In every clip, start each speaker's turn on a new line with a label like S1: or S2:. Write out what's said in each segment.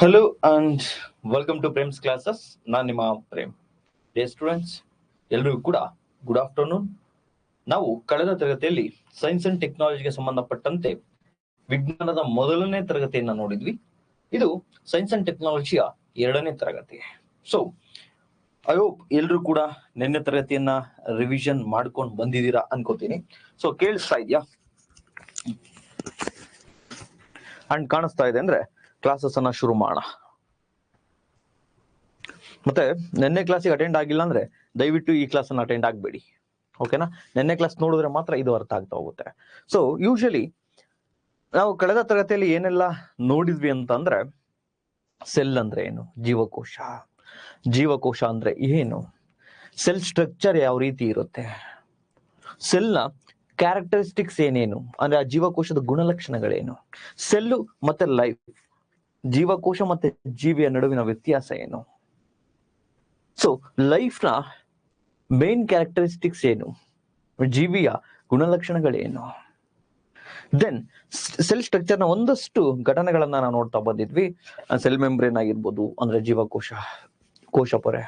S1: Hello and welcome to Prem's classes. ನಾನು ನಿಮ್ಮ Prem. Day students ಎಲ್ರಿಗೂ ಕೂಡ ಗುಡ್ ಆಫ್ಟರ್ನೂನ್. ನಾವು ಕಳೆದ ತರಗತಿಯಲ್ಲಿ ಸೈನ್ಸ್ ಅಂಡ್ ಟೆಕ್ನಾಲಜಿಗೆ ಸಂಬಂಧಪಟ್ಟಂತೆ ವಿಜ್ಞಾನದ ಮೊದಲನೇ ತರಗತಿಯನ್ನ ನೋಡಿದ್ವಿ. ಇದು ಸೈನ್ಸ್ ಅಂಡ್ ಟೆಕ್ನಾಲಜಿಯ 2ನೇ ತರಗತಿ. ಸೊ ಐ ಹೋಪ್ ಎಲ್ರು ಕೂಡ ನಿನ್ನೆ ತರಗತಿಯನ್ನ ರಿವಿಷನ್ ಮಾಡ್ಕೊಂಡು ಬಂದಿದ್ದೀರಾ ಅನ್ಕೋತೀನಿ. ಸೊ ಕೇಳಿಸ್ತಾ ಇದೆಯಾ ಅಂಡ್ ಕಾಣಿಸ್ತಾ ಇದೆ ಅಂದ್ರೆ ಕ್ಲಾಸಸ್ ಅನ್ನ ಶುರು ಮಾಡೋಣ. ಮತ್ತೆ ನಿನ್ನೆ ಕ್ಲಾಸಿಗೆ ಅಟೆಂಡ್ ಆಗಿಲ್ಲ ಅಂದ್ರೆ ದಯವಿಟ್ಟು ಈ ಕ್ಲಾಸ್ ಅನ್ನ ಅಟೆಂಡ್ ಆಗಬೇಡಿ, ಓಕೆನಾ? ನಿನ್ನೆ ಕ್ಲಾಸ್ ನೋಡಿದ್ರೆ ಮಾತ್ರ ಇದು ಅರ್ಥ ಆಗ್ತಾ ಹೋಗುತ್ತೆ. ಸೊ ಯೂಶಲಿ ನಾವು ಕಳೆದ ತರಗತಿಯಲ್ಲಿ ಏನೆಲ್ಲ ನೋಡಿದ್ವಿ ಅಂತ ಅಂದ್ರೆ, ಸೆಲ್ ಅಂದ್ರೆ ಏನು, ಜೀವಕೋಶ ಅಂದ್ರೆ ಏನು, ಸೆಲ್ ಸ್ಟ್ರಕ್ಚರ್ ಯಾವ ರೀತಿ ಇರುತ್ತೆ, ಸೆಲ್ ನ ಕ್ಯಾರೆಕ್ಟರಿಸ್ಟಿಕ್ಸ್ ಏನೇನು, ಅಂದ್ರೆ ಆ ಜೀವಕೋಶದ ಗುಣಲಕ್ಷಣಗಳೇನು, ಸೆಲ್ಲು ಮತ್ತೆ ಲೈಫ್, ಜೀವಕೋಶ ಮತ್ತೆ ಜೀವಿಯ ನಡುವಿನ ವ್ಯತ್ಯಾಸ ಏನು, ಸೊ ಲೈಫ್ ನ ಮೇನ್ ಕ್ಯಾರೆಕ್ಟರಿಸ್ಟಿಕ್ಸ್ ಏನು, ಜೀವಿಯ ಗುಣಲಕ್ಷಣಗಳೇನು, ದೆನ್ ಸೆಲ್ ಸ್ಟ್ರಕ್ಚರ್ ನ ಒಂದಷ್ಟು ಘಟನೆಗಳನ್ನ ನಾವು ನೋಡ್ತಾ ಬಂದಿದ್ವಿ. ಸೆಲ್ ಮೆಂಬ್ರೇನ್ ಆಗಿರ್ಬೋದು, ಅಂದ್ರೆ ಜೀವಕೋಶ, ಕೋಶ ಪೊರೆ,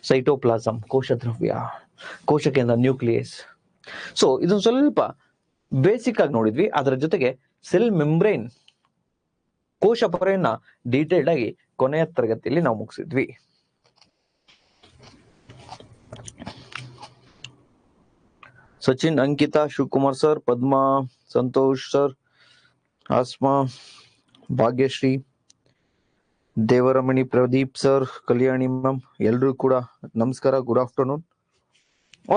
S1: ಸೈಟೋಪ್ಲಾಸಮ್ ಕೋಶ ದ್ರವ್ಯ, ಕೋಶ ಕೇಂದ್ರ ನ್ಯೂಕ್ಲಿಯಸ್. ಸೊ ಇದೊಂದು ಸ್ವಲ್ಪ ಬೇಸಿಕ್ ಆಗಿ ನೋಡಿದ್ವಿ. ಅದರ ಜೊತೆಗೆ ಸೆಲ್ ಮೆಂಬ್ರೇನ್, ಕೋಶ ಪೊರೆಯನ್ನ ಡೀಟೇಲ್ಡ್ ಆಗಿ ಕೊನೆಯ ತರಗತಿಯಲ್ಲಿ ನಾವು ಮುಗಿಸಿದ್ವಿ. Sachin, Ankita, Shivakumar sir, Padma, Santosh sir, Asma, Bhagyashree, Devaramani, Pradeep sir, Kalyani ma'am, ಎಲ್ರೂ ಕೂಡ ನಮಸ್ಕಾರ, ಗುಡ್ ಆಫ್ಟರ್ನೂನ್.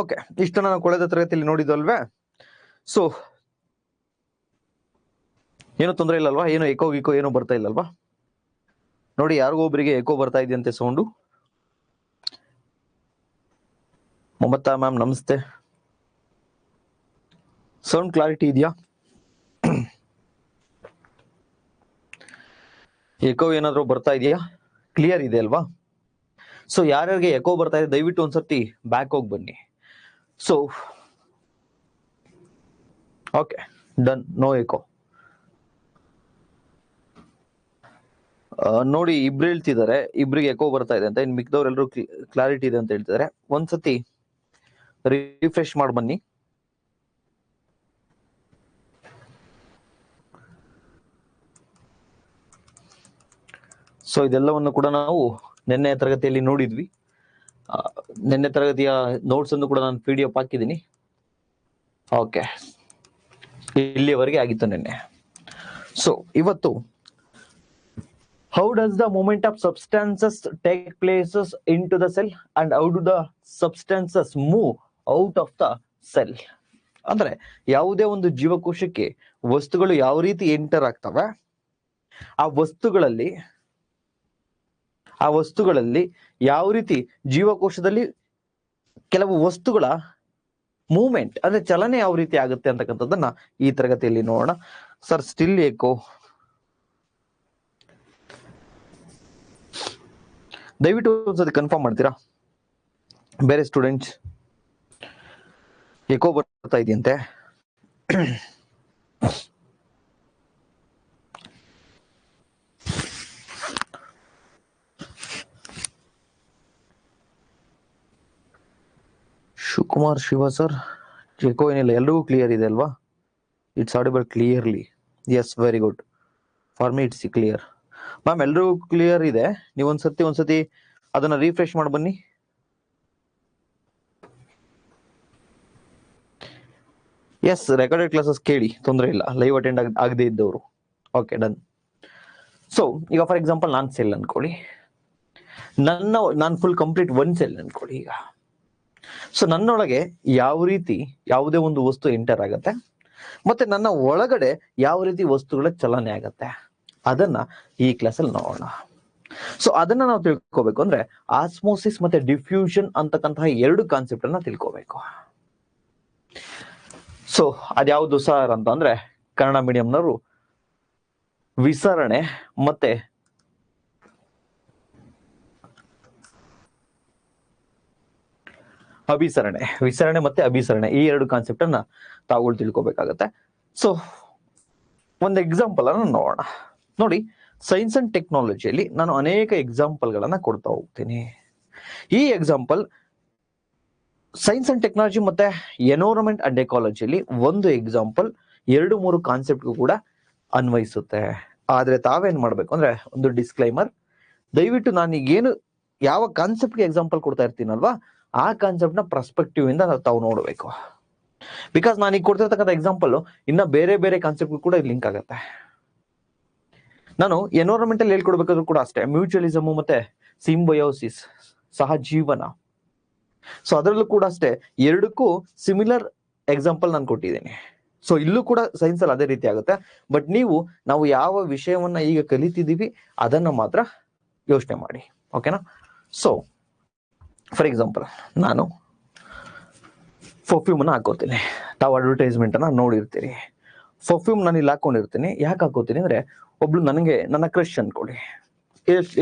S1: ಓಕೆ, ಇಷ್ಟು ನಾನು ಕಳೆದ ತರಗತಿಯಲ್ಲಿ ನೋಡಿದ್ವಲ್ವೇ? ಸೊ ಏನು ತೊಂದರೆ ಇಲ್ಲಲ್ವಾ? ಏನು ಎಕೋ ಏನು ಬರ್ತಾ ಇಲ್ಲಲ್ವಾ? ನೋಡಿ, ಯಾರಿಗೋ ಒಬ್ಬರಿಗೆ ಎಕೋ ಬರ್ತಾ ಇದೆಯಂತೆ ಸೌಂಡು. ಮಮತಾ ಮ್ಯಾಮ್ ನಮಸ್ತೆ. ಸೌಂಡ್ ಕ್ಲಾರಿಟಿ ಇದೆಯಾ? ಎಕೋ ಏನಾದ್ರು ಬರ್ತಾ ಇದೆಯಾ? ಕ್ಲಿಯರ್ ಇದೆ ಅಲ್ವಾ? ಸೊ ಯಾರ್ಯಾರಿಗೆ ಎಕೋ ಬರ್ತಾ ಇದೆ ದಯವಿಟ್ಟು ಒಂದ್ಸರ್ತಿ ಬ್ಯಾಕ್ ಹೋಗಿ ಬನ್ನಿ. So okay, done, no echo. ನೋಡಿ, ಇಬ್ರು ಹೇಳ್ತಿದ್ದಾರೆ ಇಬ್ರಿಗೆ ಎಕೋ ಬರ್ತಾ ಇದೆ ಅಂತ. ಇನ್ ಮಿಕ್ದವ್ರೆಲ್ಲರೂ ಕ್ಲಾರಿಟಿ ಇದೆ ಅಂತ ಹೇಳ್ತಿದ್ದಾರೆ. ಒಂದ್ಸತಿ ರಿಫ್ರೆಶ್ ಮಾಡಿ ಬನ್ನಿ. ಸೊ ಇದೆಲ್ಲವನ್ನು ಕೂಡ ನಾವು ನಿನ್ನೆ ತರಗತಿಯಲ್ಲಿ ನೋಡಿದ್ವಿ. ನಿನ್ನೆ ತರಗತಿಯ ನೋಟ್ಸ್ ಅನ್ನು ಕೂಡ ನಾನು PDF ಹಾಕಿದ್ದೀನಿ. ಓಕೆ, ಇಲ್ಲಿಯವರೆಗೆ ಆಗಿತ್ತು ನಿನ್ನೆ. ಸೊ ಇವತ್ತು how does the movement of substances take places into the cell and how do the substances move out of the cell? ಅಂದ್ರೆ ಯಾವುದೇ ಒಂದು ಜೀವಕೋಶಕ್ಕೆ ವಸ್ತುಗಳು ಯಾವ ರೀತಿ ಎಂಟರ್ ಆಗ್ತವೆ, ಆ ವಸ್ತುಗಳಲ್ಲಿ ಯಾವ ರೀತಿ ಜೀವಕೋಶದಲ್ಲಿ ಕೆಲವು ವಸ್ತುಗಳ ಮೂವ್ಮೆಂಟ್ ಅಂದ್ರೆ ಚಲನೆ ಯಾವ ರೀತಿ ಆಗುತ್ತೆ ಅಂತಕ್ಕಂಥದ್ದನ್ನ ಈ ತರಗತಿಯಲ್ಲಿ ನೋಡೋಣ. ಸರ್ ಸ್ಟಿಲ್ ಏಕೋ, ದಯವಿಟ್ಟು ಒಂದ್ಸತಿ ಕನ್ಫರ್ಮ್ ಮಾಡ್ತೀರಾ? ಬೇರೆ ಸ್ಟೂಡೆಂಟ್ಸ್ ಎಕೋ ಬರ್ತಾ ಇದೆಯಂತೆ. ಶಿವಕುಮಾರ್, ಶಿವ ಸರ್, ಎಕೋ ಏನಿಲ್ಲ, ಎಲ್ರಿಗೂ ಕ್ಲಿಯರ್ ಇದೆ ಅಲ್ವಾ? It's audible clearly. Yes, very good. For me it's clear. Ma'am ಎಲ್ರಿಗೂ ಕ್ಲಿಯರ್ ಇದೆ. ನೀವು ಒಂದ್ಸತಿ ಅದನ್ನ ರಿಫ್ರೆಶ್ ಮಾಡಿ ಬನ್ನಿ. ಎಸ್, ರೆಕಾರ್ಡೆಡ್ ಕ್ಲಾಸಸ್ ಕೇಳಿ, ತೊಂದರೆ ಇಲ್ಲ, ಲೈವ್ ಅಟೆಂಡ್ ಆಗದೆ ಇದ್ದವರು. Okay, done. ಸೊ ಈಗ ಫಾರ್ ಎಕ್ಸಾಂಪಲ್ ನಾನು ಸೆಲ್ ಅನ್ಕೊಳ್ಳಿ, ನಾನು ಫುಲ್ ಕಂಪ್ಲೀಟ್ 1 ಸೆಲ್ ಅನ್ಕೊಳ್ಳಿ ಈಗ. ಸೊ ನನ್ನೊಳಗೆ ಯಾವ ರೀತಿ ಯಾವುದೇ ಒಂದು ವಸ್ತು ಎಂಟರ್ ಆಗತ್ತೆ ಮತ್ತೆ ನನ್ನ ಒಳಗಡೆ ಯಾವ ರೀತಿ ವಸ್ತುಗಳ ಚಲನೆ ಆಗತ್ತೆ ಅದನ್ನ ಈ ಕ್ಲಾಸಲ್ಲಿ ನೋಡೋಣ. ಸೊ ಅದನ್ನ ನಾವು ತಿಳ್ಕೊಬೇಕು ಅಂದ್ರೆ ಆಸ್ಮೋಸಿಸ್ ಮತ್ತೆ ಡಿಫ್ಯೂಷನ್ ಅಂತಕ್ಕಂತಹ 2 ಕಾನ್ಸೆಪ್ಟ್ ಅನ್ನ ತಿಳ್ಕೊಬೇಕು. ಸೊ ಅದ್ಯಾವುದು ಸರ್ ಅಂತ ಅಂದ್ರೆ, ಕನ್ನಡ ಮೀಡಿಯಂನವರು ವಿಸರಣೆ ಮತ್ತೆ ವಿಸರಣೆ ಮತ್ತೆ ಅಭಿಸರಣೆ, ಈ 2 ಕಾನ್ಸೆಪ್ಟ್ ಅನ್ನ ತಾವುಗಳು ತಿಳ್ಕೊಬೇಕಾಗತ್ತೆ. ಸೊ ಒಂದು ಎಕ್ಸಾಂಪಲ್ ಅನ್ನ ನೋಡೋಣ. ನೋಡಿ, ಸೈನ್ಸ್ ಅಂಡ್ ಟೆಕ್ನಾಲಜಿಯಲ್ಲಿ ನಾನು ಅನೇಕ ಎಕ್ಸಾಂಪಲ್ಗಳನ್ನ ಕೊಡ್ತಾ ಹೋಗ್ತೀನಿ. ಈ ಎಕ್ಸಾಂಪಲ್ ಸೈನ್ಸ್ ಅಂಡ್ ಟೆಕ್ನಾಲಜಿ ಮತ್ತೆ ಎನ್ವೈರನ್ಮೆಂಟ್ ಅಂಡ್ ಎಕಾಲಜಿಯಲ್ಲಿ ಒಂದು ಎಕ್ಸಾಂಪಲ್ 2-3 ಕಾನ್ಸೆಪ್ಟ್ಗೂ ಕೂಡ ಅನ್ವಯಿಸುತ್ತೆ. ಆದ್ರೆ ತಾವೇನ್ ಮಾಡ್ಬೇಕು ಅಂದ್ರೆ, ಒಂದು ಡಿಸ್ಕ್ಲೈಮರ್, ದಯವಿಟ್ಟು ನಾನೀಗೇನು ಯಾವ ಕಾನ್ಸೆಪ್ಟ್ಗೆ ಎಕ್ಸಾಂಪಲ್ ಕೊಡ್ತಾ ಇರ್ತೀನಲ್ವಾ, ಆ ಕಾನ್ಸೆಪ್ಟ್ ನ ಪರ್ಸ್ಪೆಕ್ಟಿವ್ ಇಂದ ತಾವು ನೋಡ್ಬೇಕು. ಬಿಕಾಸ್ ನಾನೀಗ ಕೊಡ್ತಿರ್ತಕ್ಕಂಥ ಎಕ್ಸಾಂಪಲ್ ಇನ್ನ ಬೇರೆ ಬೇರೆ ಕಾನ್ಸೆಪ್ಟ್ ಕೂಡ ಲಿಂಕ್ ಆಗುತ್ತೆ. ನಾನು ಎನ್ವೈರನ್ಮೆಂಟಲ್ ಹೇಳ್ಕೊಡ್ಬೇಕಾದ್ರೂ ಕೂಡ ಅಷ್ಟೇ, ಮ್ಯೂಚುವಲಿಸಮ್ ಮತ್ತೆ ಸಿಂಬಯೋಸಿಸ್, ಸಹಜೀವನ, ಸೊ ಅದರಲ್ಲೂ ಕೂಡ ಅಷ್ಟೇ, ಎರಡಕ್ಕೂ ಸಿಮಿಲರ್ ಎಕ್ಸಾಂಪಲ್ ನಾನು ಕೊಟ್ಟಿದ್ದೀನಿ. ಸೊ ಇಲ್ಲೂ ಕೂಡ ಸೈನ್ಸ್ ಅಲ್ಲಿ ಅದೇ ರೀತಿ ಆಗುತ್ತೆ. ಬಟ್ ನಾವು ಯಾವ ವಿಷಯವನ್ನ ಈಗ ಕಲಿತಿದ್ದೀವಿ ಅದನ್ನ ಮಾತ್ರ ಯೋಚನೆ ಮಾಡಿ, ಓಕೆನಾ? ಸೊ ಫಾರ್ ಎಕ್ಸಾಂಪಲ್, ನಾನು ಪರ್ಫ್ಯೂಮ್ ಅನ್ನ ಹಾಕೋತೀನಿ. ತಾವು ಅಡ್ವರ್ಟೈಸ್ಮೆಂಟ್ ಅನ್ನ ನೋಡಿರ್ತೀರಿ. ಪರ್ಫ್ಯೂಮ್ ನಾನು ಇಲ್ಲಿ ಹಾಕೊಂಡಿರ್ತೀನಿ. ಯಾಕೆ ಹಾಕೋತೀನಿ ಅಂದ್ರೆ, ಒಬ್ಳು ನನ್ನ ಕ್ರಶ್ ಅನ್ಕೊಳ್ಳಿ,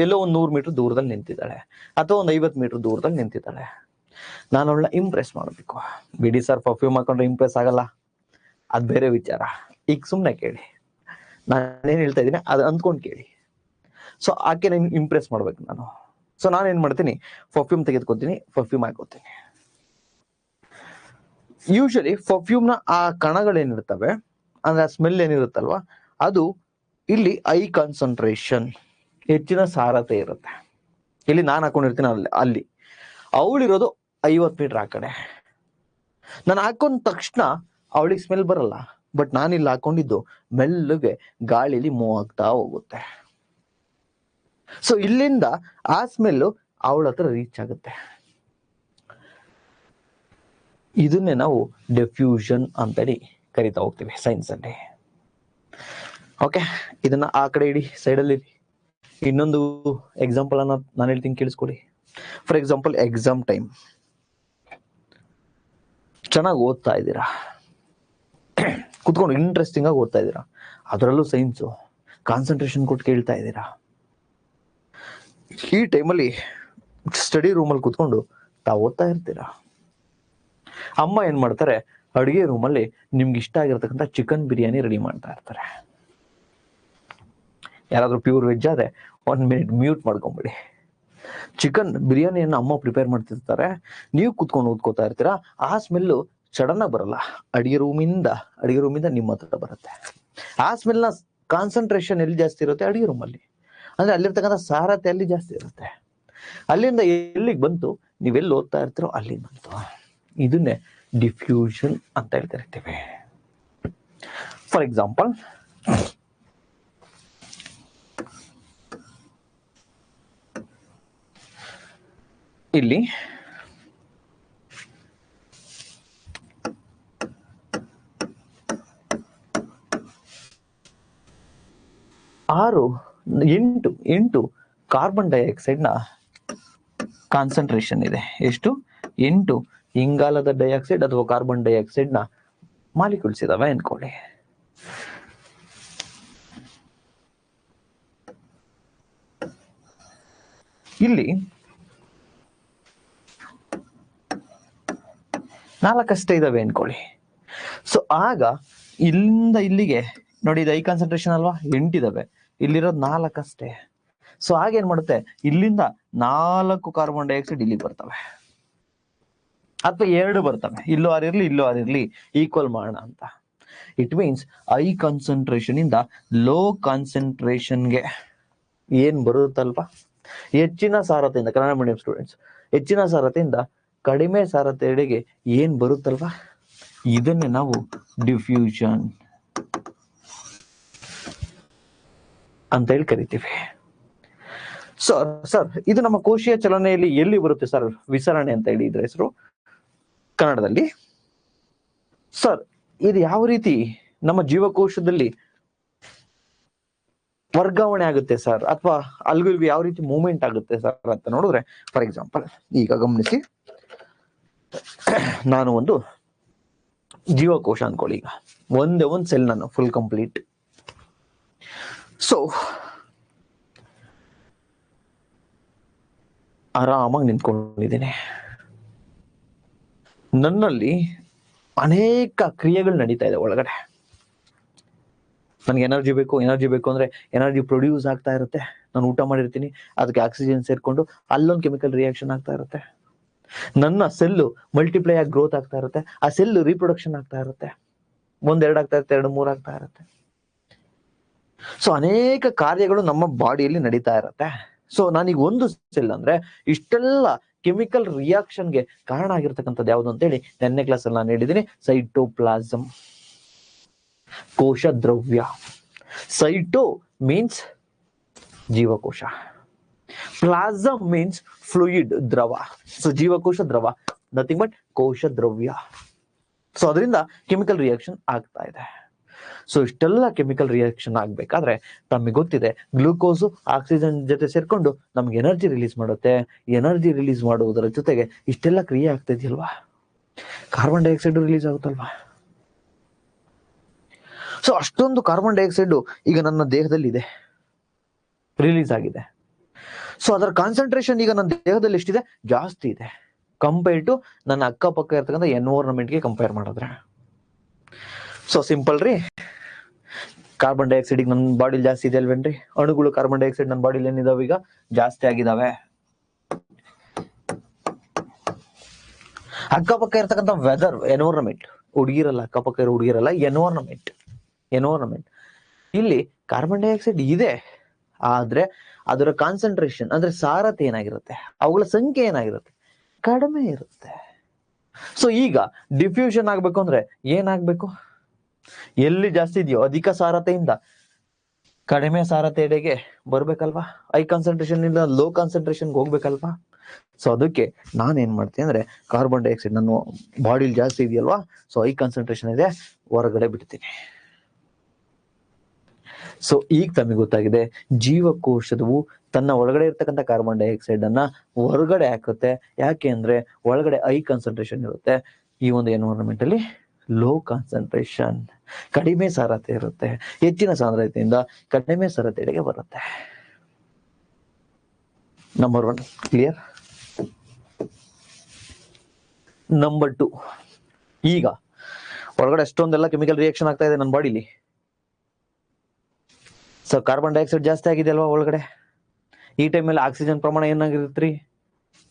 S1: ಎಲ್ಲೋ ಒಂದು 100 ಮೀಟರ್ ದೂರದಲ್ಲಿ ನಿಂತಿದ್ದಾಳೆ, ಅಥವಾ ಒಂದು 50 ಮೀಟರ್ ದೂರದಲ್ಲಿ ನಿಂತಿದ್ದಾಳೆ. ನಾನು ಅವಳನ್ನ ಇಂಪ್ರೆಸ್ ಮಾಡಬೇಕು. ಬಿಡಿ ಸರ್, ಪರ್ಫ್ಯೂಮ್ ಹಾಕೊಂಡ್ರೆ ಇಂಪ್ರೆಸ್ ಆಗಲ್ಲ, ಅದ್ ಬೇರೆ ವಿಚಾರ. ಈಗ ಸುಮ್ನೆ ಕೇಳಿ, ನಾನೇನ್ ಹೇಳ್ತಾ ಇದ್ದೀನಿ ಅದು ಅಂದ್ಕೊಂಡ್ ಕೇಳಿ. ಸೊ ಆಕೆ ಇಂಪ್ರೆಸ್ ಮಾಡ್ಬೇಕು ನಾನು. ಸೊ ನಾನೇನ್ ಮಾಡ್ತೀನಿ, ಪರ್ಫ್ಯೂಮ್ ತೆಗೆದುಕೊತೀನಿ, ಪರ್ಫ್ಯೂಮ್ ಹಾಕೋತೀನಿ. ಯೂಶಲಿ ಪರ್ಫ್ಯೂಮ್ನ ಆ ಕಣಗಳೇನಿರ್ತವೆ, ಅಂದ್ರೆ ಆ ಸ್ಮೆಲ್ ಏನಿರುತ್ತಲ್ವಾ, ಅದು ಇಲ್ಲಿ ಐ ಕಾನ್ಸಂಟ್ರೇಷನ್, ಹೆಚ್ಚಿನ ಸಾರತೆ ಇರುತ್ತೆ. ಇಲ್ಲಿ ನಾನು ಹಾಕೊಂಡಿರ್ತೀನಿ, ಅಲ್ಲಿ ಅವಳಿರೋದು 50 ಮೀಟರ್ ಆ ಕಡೆ. ನಾನು ಹಾಕೊಂಡ ತಕ್ಷಣ ಅವಳಿಗೆ ಸ್ಮೆಲ್ ಬರಲ್ಲ, ಬಟ್ ನಾನಿಲ್ಲಿ ಹಾಕೊಂಡಿದ್ದು ಮೆಲ್ಲಗೆ ಗಾಳಿಲಿ ಮೂವ್ ಆಗ್ತಾ ಹೋಗುತ್ತೆ. ಸೊ ಇಲ್ಲಿಂದ ಆ ಸ್ಮೆಲ್ಲು ಅವಳ ಹತ್ರ ರೀಚ್ ಆಗುತ್ತೆ. ಇದನ್ನೇ ನಾವು ಡಿಫ್ಯೂಷನ್ ಅಂತೇಳಿ ಕರಿತಾ ಹೋಗ್ತೀವಿ ಸೈನ್ಸ್ ಅಲ್ಲಿ. ಓಕೆ, ಇದನ್ನ ಆ ಕಡೆ ಇಡಿ, ಸೈಡಲ್ಲಿ. ಇನ್ನೊಂದು ಎಕ್ಸಾಂಪಲ್ ಅನ್ನ ನಾನು ಹೇಳ್ತೀನಿ, ಕೇಳಿಸ್ಕೊಡಿ. ಫಾರ್ ಎಕ್ಸಾಂಪಲ್, ಎಕ್ಸಾಮ್ ಟೈಮ್, ಚೆನ್ನಾಗಿ ಓದ್ತಾ ಇದ್ದೀರಾ, ಕುತ್ಕೊಂಡು ಇಂಟ್ರೆಸ್ಟಿಂಗ್ ಆಗಿ ಓದ್ತಾ ಇದ್ದೀರಾ, ಅದರಲ್ಲೂ ಸೈನ್ಸು, ಕಾನ್ಸಂಟ್ರೇಷನ್ ಕೊಟ್ಟು ಕೇಳ್ತಾ ಇದ್ದೀರಾ. ಈ ಟೈಮಲ್ಲಿ ಸ್ಟಡಿ ರೂಮಲ್ಲಿ ಕುತ್ಕೊಂಡು ತಾವು ಓದ್ತಾ ಇರ್ತೀರಾ. ಅಮ್ಮ ಏನ್ ಮಾಡ್ತಾರೆ, ಅಡುಗೆ ರೂಮಲ್ಲಿ ನಿಮ್ಗೆ ಇಷ್ಟ ಆಗಿರ್ತಕ್ಕಂಥ ಚಿಕನ್ ಬಿರಿಯಾನಿ ರೆಡಿ ಮಾಡ್ತಾ ಇರ್ತಾರೆ. ಯಾರಾದ್ರೂ ಪ್ಯೂರ್ ವೆಜ್ ಆದ್ರೆ 1 ಮಿನಿಟ್ ಮ್ಯೂಟ್ ಮಾಡ್ಕೊಂಬಿಡಿ. ಚಿಕನ್ ಬಿರಿಯಾನಿಯನ್ನು ಅಮ್ಮ ಪ್ರಿಪೇರ್ ಮಾಡ್ತಿರ್ತಾರೆ, ನೀವು ಕುತ್ಕೊಂಡು ಓದ್ಕೋತಾ ಇರ್ತೀರಾ. ಆ ಸ್ಮೆಲ್ಲು ಸಡನ್ ಆಗಿ ಬರಲ್ಲ, ಅಡಿಗೆ ರೂಮಿಂದ ನಿಮ್ಮ ಹತ್ರ ಬರುತ್ತೆ. ಆ ಸ್ಮೆಲ್ನ ಕಾನ್ಸಂಟ್ರೇಷನ್ ಎಲ್ಲಿ ಜಾಸ್ತಿ ಇರುತ್ತೆ, ಅಡಿಗೆ ರೂಮಲ್ಲಿ. ಅಂದ್ರೆ ಅಲ್ಲಿರ್ತಕ್ಕಂಥ ಸಾರತೆ ಅಲ್ಲಿ ಜಾಸ್ತಿ ಇರುತ್ತೆ. ಅಲ್ಲಿಂದ ಎಲ್ಲಿಗೆ ಬಂತು, ನೀವೆಲ್ಲಿ ಓದ್ತಾ ಇರ್ತೀರೋ ಅಲ್ಲಿಗೆ ಬಂತು. ಇದನ್ನೇ ಡಿಫ್ಯೂಷನ್ ಅಂತ ಹೇಳ್ತಾ ಇರ್ತೀವಿ. ಫಾರ್ ಎಕ್ಸಾಂಪಲ್, ಇಲ್ಲಿ ಎಂಟು ಕಾರ್ಬನ್ ಡೈಆಕ್ಸೈಡ್ ನ ಕಾನ್ಸಂಟ್ರೇಷನ್ ಇದೆ. ಎಷ್ಟು? 8 ಇಂಗಾಲದ ಡೈಆಕ್ಸೈಡ್ ಅಥವಾ ಕಾರ್ಬನ್ ಡೈಆಕ್ಸೈಡ್ ನ ಮಾಲಿಕ್ಯೂಲ್ಸ್ ಇದಾವೆ ಅನ್ಕೊಳ್ಳಿ. ಇಲ್ಲಿ 4 ಅಷ್ಟೇ ಇದಾವೆ ಅನ್ಕೊಳ್ಳಿ. ಸೊ ಆಗ ಇಲ್ಲಿಂದ ಇಲ್ಲಿಗೆ ನೋಡಿ, ಇದು ಐ ಕಾನ್ಸಂಟ್ರೇಷನ್ ಅಲ್ವಾ, 8 ಇದಾವೆ, ಇಲ್ಲಿರೋದು 4 ಅಷ್ಟೇ. ಸೊ ಆಗೇನ್ ಮಾಡುತ್ತೆ, ಇಲ್ಲಿಂದ 4 ಕಾರ್ಬನ್ ಡೈಆಕ್ಸೈಡ್ ಇಲ್ಲಿ ಬರ್ತವೆ, ಅಥವಾ 2 ಬರ್ತವೆ, ಇಲ್ಲೂ ಆರಿರ್ಲಿ ಈಕ್ವಲ್ ಮಾಡೋಣ ಅಂತ. ಇಟ್ ಮೀನ್ಸ್ ಐ ಕಾನ್ಸಂಟ್ರೇಷನ್ ಇಂದ ಲೋ ಕಾನ್ಸಂಟ್ರೇಷನ್ಗೆ ಏನ್ ಬರುತ್ತಲ್ವಾ, ಹೆಚ್ಚಿನ ಸಾರತೆಯಿಂದ, ಕನ್ನಡ ಮೀಡಿಯಂ ಸ್ಟೂಡೆಂಟ್ಸ್, ಹೆಚ್ಚಿನ ಸಾರತೆಯಿಂದ ಕಡಿಮೆ ಸಾರತೆಯೆಡೆಗೆ ಏನ್ ಬರುತ್ತಲ್ವಾ, ಇದನ್ನೇ ನಾವು ಡಿಫ್ಯೂಷನ್ ಅಂತ ಹೇಳಿ ಕರಿತೀವಿ. ಸರ್ ಇದು ನಮ್ಮ ಕೋಶೀಯ ಚಲನೆಯಲ್ಲಿ ಎಲ್ಲಿ ಬರುತ್ತೆ ಸರ್, ವಿಸರಣೆ ಅಂತ ಹೇಳಿ ಇದ್ರ ಹೆಸರು ಕನ್ನಡದಲ್ಲಿ. ಸರ್ ಇದು ಯಾವ ರೀತಿ ನಮ್ಮ ಜೀವಕೋಶದಲ್ಲಿ ವರ್ಗಾವಣೆ ಆಗುತ್ತೆ ಸರ್, ಅಥವಾ ಅಲ್ಗೂ ಯಾವ ರೀತಿ ಮೂವ್ಮೆಂಟ್ ಆಗುತ್ತೆ ಸರ್ ಅಂತ ನೋಡಿದ್ರೆ, ಫಾರ್ ಎಕ್ಸಾಂಪಲ್ ಈಗ ಗಮನಿಸಿ, ನಾನು ಒಂದು ಜೀವಕೋಶ ಅನ್ಕೊಳ್ಳಿ. ಈಗ ಒಂದೇ ಒಂದು ಸೆಲ್ ನಾನು ಫುಲ್ ಕಂಪ್ಲೀಟ್. ಸೊ ಆರಾಮಾಗಿ ನಿಂತ್ಕೊಂಡಿದ್ದೀನಿ. ನನ್ನಲ್ಲಿ ಅನೇಕ ಕ್ರಿಯೆಗಳು ನಡೀತಾ ಇದೆ ಒಳಗಡೆ. ನನಗೆ ಎನರ್ಜಿ ಬೇಕು ಅಂದ್ರೆ ಎನರ್ಜಿ ಪ್ರೊಡ್ಯೂಸ್ ಆಗ್ತಾ ಇರುತ್ತೆ. ನಾನು ಊಟ ಮಾಡಿರ್ತೀನಿ, ಅದಕ್ಕೆ ಆಕ್ಸಿಜನ್ ಸೇರ್ಕೊಂಡು ಅಲ್ಲೊಂದು ಕೆಮಿಕಲ್ ರಿಯಾಕ್ಷನ್ ಆಗ್ತಾ ಇರುತ್ತೆ. ನನ್ನ ಸೆಲ್ಲು ಮಲ್ಟಿಪ್ಲೈ ಆಗಿ ಗ್ರೋತ್ ಆಗ್ತಾ ಇರುತ್ತೆ, ಆ ಸೆಲ್ ರೀಪ್ರೊಡಕ್ಷನ್ ಆಗ್ತಾ ಇರುತ್ತೆ, 1 2 ಆಗ್ತಾ ಇರುತ್ತೆ, 2 3 ಆಗ್ತಾ ಇರುತ್ತೆ. ಸೊ ಅನೇಕ ಕಾರ್ಯಗಳು ನಮ್ಮ ಬಾಡಿಯಲ್ಲಿ ನಡೀತಾ ಇರುತ್ತೆ. ಸೊ ನಾನೀಗ ಒಂದು ಸೆಲ್ ಅಂದ್ರೆ ಇಷ್ಟೆಲ್ಲ ಕೆಮಿಕಲ್ ರಿಯಾಕ್ಷನ್ಗೆ ಕಾರಣ ಆಗಿರ್ತಕ್ಕಂಥದ್ದು ಯಾವುದು ಅಂತೇಳಿ ನೆನ್ನೆ ಕ್ಲಾಸ್ ಅಲ್ಲಿ ನಾನು ಹೇಳಿದ್ದೀನಿ. ಸೈಟೋಪ್ಲಾಸಮ್, ಕೋಶ ದ್ರವ್ಯ. ಸೈಟೋ ಮೀನ್ಸ್ ಜೀವಕೋಶ, ಪ್ಲಾಸಮ್ ಮೀನ್ಸ್ ಫ್ಲೂಯಿಡ್ ದ್ರವ. ಸೊ ಜೀವಕೋಶ ದ್ರವ, ನಥಿಂಗ್ ಬಟ್ ಕೋಶ ದ್ರವ್ಯ. ಸೊ ಅದರಿಂದ ಕೆಮಿಕಲ್ ರಿಯಾಕ್ಷನ್ ಆಗ್ತಾ ಇದೆ. ಸೊ ಇಷ್ಟೆಲ್ಲ ಕೆಮಿಕಲ್ ರಿಯಾಕ್ಷನ್ ಆಗ್ಬೇಕಾದ್ರೆ ನಮಗೆ ಗೊತ್ತಿದೆ, ಗ್ಲೂಕೋಸು ಆಕ್ಸಿಜನ್ ಜೊತೆ ಸೇರ್ಕೊಂಡು ನಮ್ಗೆ ಎನರ್ಜಿ ರಿಲೀಸ್ ಮಾಡುತ್ತೆ. ಎನರ್ಜಿ ರಿಲೀಸ್ ಮಾಡುವುದರ ಜೊತೆಗೆ ಇಷ್ಟೆಲ್ಲ ಕ್ರಿಯೆ ಆಗ್ತಿದೆಯಲ್ವಾ, ಕಾರ್ಬನ್ ಡೈಆಕ್ಸೈಡ್ ರಿಲೀಸ್ ಆಗುತ್ತಲ್ವಾ. ಸೊ ಅಷ್ಟೊಂದು ಕಾರ್ಬನ್ ಡೈಆಕ್ಸೈಡ್ ಈಗ ನನ್ನ ದೇಹದಲ್ಲಿ ಇದೆ, ರಿಲೀಸ್ ಆಗಿದೆ. ಸೊ ಅದರ ಕಾನ್ಸಂಟ್ರೇಷನ್ ಈಗ ನನ್ನ ದೇಹದಲ್ಲಿ ಎಷ್ಟಿದೆ, ಜಾಸ್ತಿ ಇದೆ ಕಂಪೇರ್ ಟು ನನ್ನ ಅಕ್ಕಪಕ್ಕ ಇರ್ತಕ್ಕಂಥ ಎನ್ವೈರನ್ಮೆಂಟ್ಗೆ ಕಂಪೇರ್ ಮಾಡಿದ್ರೆ. ಸೊ ಸಿಂಪಲ್ ರೀ, ಕಾರ್ಬನ್ ಡೈಆಕ್ಸೈಡ್ ಈಗ ನನ್ನ ಬಾಡಿಲಿ ಜಾಸ್ತಿ ಇದೆ ಅಲ್ವೇನ್ರಿ. ಅಣುಗಳು ಕಾರ್ಬನ್ ಡೈಆಕ್ಸೈಡ್ ನನ್ನ ಬಾಡಿಲಿ ಏನಿದಾವೆ, ಈಗ ಜಾಸ್ತಿ ಆಗಿದಾವೆ. ಅಕ್ಕಪಕ್ಕ ಇರ್ತಕ್ಕಂಥ ವೆದರ್, ಎನ್ವೈರನ್ಮೆಂಟ್, ಹುಡುಗಿರಲ್ಲ ಅಕ್ಕಪಕ್ಕ ಇರೋ ಹುಡುಗಿರಲ್ಲ, ಎನ್ವೈರನ್ಮೆಂಟ್ ಇಲ್ಲಿ ಕಾರ್ಬನ್ ಡೈಆಕ್ಸೈಡ್ ಇದೆ, ಆದ್ರೆ ಅದರ ಕಾನ್ಸಂಟ್ರೇಷನ್ ಅಂದ್ರೆ ಸಾರತೆ ಏನಾಗಿರುತ್ತೆ, ಅವುಗಳ ಸಂಖ್ಯೆ ಏನಾಗಿರುತ್ತೆ, ಕಡಿಮೆ ಇರುತ್ತೆ. ಸೊ ಈಗ ಡಿಫ್ಯೂಷನ್ ಆಗ್ಬೇಕು ಅಂದ್ರೆ ಏನಾಗ್ಬೇಕು, ಎಲ್ಲಿ ಜಾಸ್ತಿ ಇದೆಯೋ ಅಧಿಕ ಸಾರತೆಯಿಂದ ಕಡಿಮೆ ಸಾರತೆಡೆಗೆ ಬರ್ಬೇಕಲ್ವಾ, ಹೈ ಕಾನ್ಸಂಟ್ರೇಷನ್ ಇಂದ ಲೋ ಕಾನ್ಸಂಟ್ರೇಷನ್ಗೆ ಹೋಗ್ಬೇಕಲ್ವಾ. ಸೊ ಅದಕ್ಕೆ ನಾನೇನ್ ಮಾಡ್ತೀನಿ ಅಂದ್ರೆ ಕಾರ್ಬನ್ ಡೈಆಕ್ಸೈಡ್ ನನ್ನ ಬಾಡಿಲಿ ಜಾಸ್ತಿ ಇದೆಯಲ್ವಾ, ಸೊ ಹೈ ಕಾನ್ಸಂಟ್ರೇಷನ್ ಇದೆ, ಹೊರಗಡೆ ಬಿಡ್ತೀನಿ. ಸೊ ಈಗ ತಮಗೆ ಗೊತ್ತಾಗಿದೆ, ಜೀವಕೋಶದವು ತನ್ನ ಒಳಗಡೆ ಇರ್ತಕ್ಕಂಥ ಕಾರ್ಬನ್ ಡೈಆಕ್ಸೈಡ್ ಅನ್ನ ಹೊರಗಡೆ ಹಾಕುತ್ತೆ. ಯಾಕೆ ಅಂದ್ರೆ ಒಳಗಡೆ ಹೈ ಕಾನ್ಸಂಟ್ರೇಷನ್ ಇರುತ್ತೆ, ಈ ಒಂದು ಎನ್ವೈರನ್ಮೆಂಟ್ ಅಲ್ಲಿ ಲೋ ಕಾನ್ಸಂಟ್ರೇಷನ್, ಕಡಿಮೆ ಸಾರತೆ ಇರುತ್ತೆ. ಹೆಚ್ಚಿನ ಸಾಂದ್ರತೆಯಿಂದ ಕಡಿಮೆ ಸಾರತೆಡೆಗೆ ಬರುತ್ತೆ. Number 1 clear. ನಂಬರ್ 2, ಈಗ ಹೊರಗಡೆ ಎಷ್ಟೊಂದೆಲ್ಲ ಕೆಮಿಕಲ್ ರಿಯಾಕ್ಷನ್ ಆಗ್ತಾ ಇದೆ ನನ್ನ ಬಾಡಿಲಿ. ಸೊ ಕಾರ್ಬನ್ ಡೈಆಕ್ಸೈಡ್ ಜಾಸ್ತಿ ಆಗಿದೆ ಅಲ್ವಾ ಒಳಗಡೆ. ಈ ಟೈಮಲ್ಲಿ ಆಕ್ಸಿಜನ್ ಪ್ರಮಾಣ ಏನಾಗಿರುತ್ತ್ರಿ,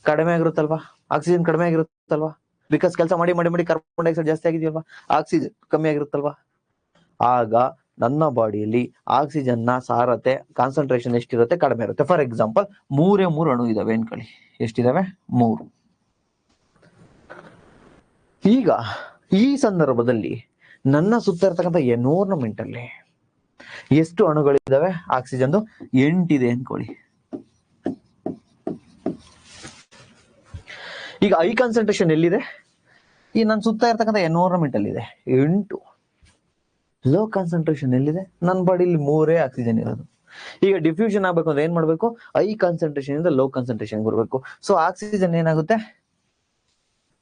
S1: ಕಡಿಮೆ ಆಗಿರುತ್ತಲ್ವಾ. ಆಕ್ಸಿಜನ್ ಕಡಿಮೆ ಆಗಿರುತ್ತಲ್ವಾ, ಬಿಕಾಸ್ ಕೆಲಸ ಮಾಡಿ ಮಾಡಿ ಮಾಡಿ ಕಾರ್ಬನ್ ಡೈಆಕ್ಸೈಡ್ ಜಾಸ್ತಿ ಆಗಿದೆಯಲ್ವಾ, ಆಕ್ಸಿಜನ್ ಕಮ್ಮಿ ಆಗಿರುತ್ತಲ್ವಾ. ಆಗ ನನ್ನ ಬಾಡಿಯಲ್ಲಿ ಆಕ್ಸಿಜನ್ ನ ಸಾರತೆ ಕಾನ್ಸಂಟ್ರೇಷನ್ ಎಷ್ಟಿರುತ್ತೆ, ಕಡಿಮೆ ಇರುತ್ತೆ. ಫಾರ್ ಎಕ್ಸಾಂಪಲ್ 3 ಅಣು ಇದಾವೆ ಅನ್ಕೊಳ್ಳಿ, ಎಷ್ಟಿದಾವೆ, 3. ಈಗ ಈ ಸಂದರ್ಭದಲ್ಲಿ ನನ್ನ ಸುತ್ತ ಇರ್ತಕ್ಕಂಥ ಎನ್ವೈರನ್ಮೆಂಟ್ ಅಲ್ಲಿ ಎಷ್ಟು ಅಣುಗಳಿದಾವೆ, ಆಕ್ಸಿಜನ್ 8 ಇದೆ ಅನ್ಕೊಳ್ಳಿ. ಈಗ ಹೈ ಕಾನ್ಸಂಟ್ರೇಷನ್ ಎಲ್ಲಿದೆ, ಈ ನನ್ನ ಸುತ್ತ ಇರ್ತಕ್ಕಂಥ ಎನ್ವೈರನ್ಮೆಂಟ್ ಅಲ್ಲಿ ಇದೆ 8. ಲೋ ಕಾನ್ಸಂಟ್ರೇಷನ್ ಎಲ್ಲಿದೆ, ನನ್ನ ಬಾಡಿಲಿ 3 ಆಕ್ಸಿಜನ್ ಇರೋದು. ಈಗ ಡಿಫ್ಯೂಷನ್ ಆಗ್ಬೇಕು ಅಂದ್ರೆ ಏನ್ ಮಾಡ್ಬೇಕು, ಹೈ ಕಾನ್ಸಂಟ್ರೇಷನ್ ಇಂದ ಲೋ ಕಾನ್ಸಂಟ್ರೇಷನ್ ಬರ್ಬೇಕು. ಸೊ ಆಕ್ಸಿಜನ್ ಏನಾಗುತ್ತೆ,